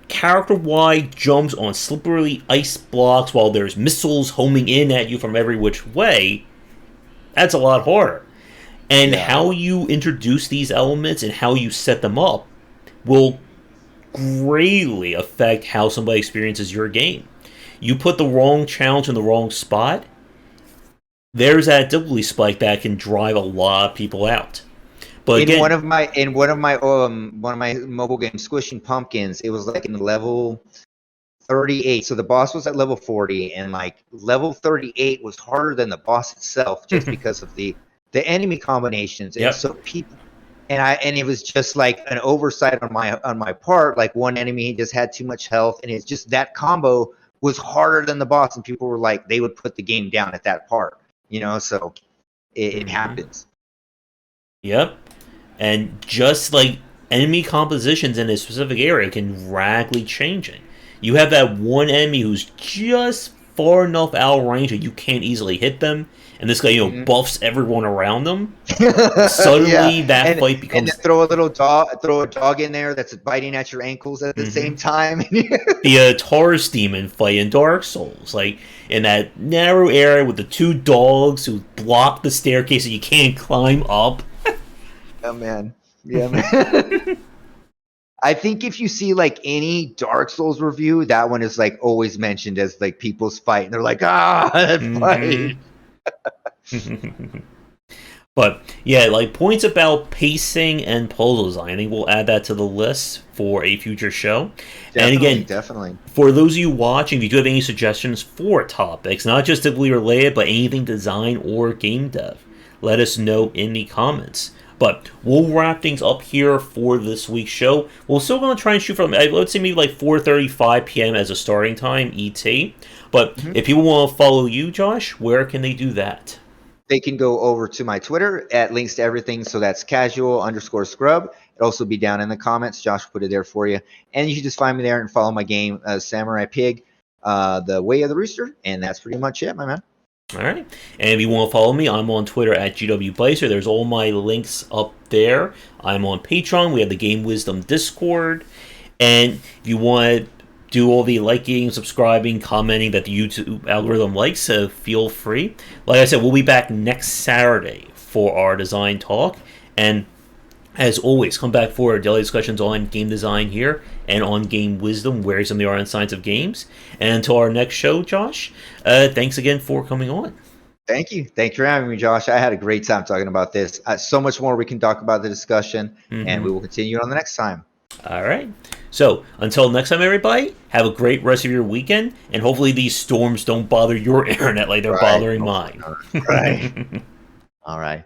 character-wide jumps on slippery ice blocks while there's missiles homing in at you from every which way, that's a lot harder. And how you introduce these elements and how you set them up will greatly affect how somebody experiences your game. You put the wrong challenge in the wrong spot, there's that difficulty spike that can drive a lot of people out. But in one of my mobile games, Squishing Pumpkins, it was like in level 38. So the boss was at level 40, and like level 38 was harder than the boss itself, just because of the enemy combinations. And so people, and it was just like an oversight on my part. Like one enemy just had too much health, and it's just that combo was harder than the boss, and people were like, they would put the game down at that part. So it happens. Yep. And just like enemy compositions in a specific area can radically change it. You have that one enemy who's just far enough out of range that you can't easily hit them, and this guy, buffs everyone around them. Suddenly, that fight becomes... And throw a dog in there that's biting at your ankles at the same time. The Taurus demon fight in Dark Souls, like in that narrow area with the two dogs who block the staircase and you can't climb up. Yeah, man. I think if you see like any Dark Souls review, that one is like always mentioned as like people's fight, and they're like, that fight. But yeah, like points about pacing and puzzle design. I think we'll add that to the list for a future show. And again, definitely. For those of you watching, if you do have any suggestions for topics, not just typically related, but anything design or game dev, let us know in the comments. But we'll wrap things up here for this week's show. We're still going to try and shoot from, let's say maybe like 4:35 p.m. as a starting time, ET. But if people want to follow you, Josh, where can they do that? They can go over to my Twitter at links to everything. So that's casual_scrub. It'll also be down in the comments. Josh put it there for you. And you can just find me there and follow my game, Samurai Pig, The Way of the Rooster. And that's pretty much it, my man. All right. And if you want to follow me, I'm on Twitter at GWBlazer. There's all my links up there. I'm on Patreon. We have the Game Wisdom Discord. And if you want to do all the liking, subscribing, commenting that the YouTube algorithm likes, so feel free. Like I said, we'll be back next Saturday for our design talk. And as always, come back for our daily discussions on game design here and on Game Wisdom, where some of the art and science of games. And until our next show, Josh, thanks again for coming on. Thank you. Thanks for having me, Josh. I had a great time talking about this. So much more we can talk about the discussion, and we will continue on the next time. All right. So, until next time, everybody, have a great rest of your weekend, and hopefully these storms don't bother your internet like they're bothering mine. Right. All right.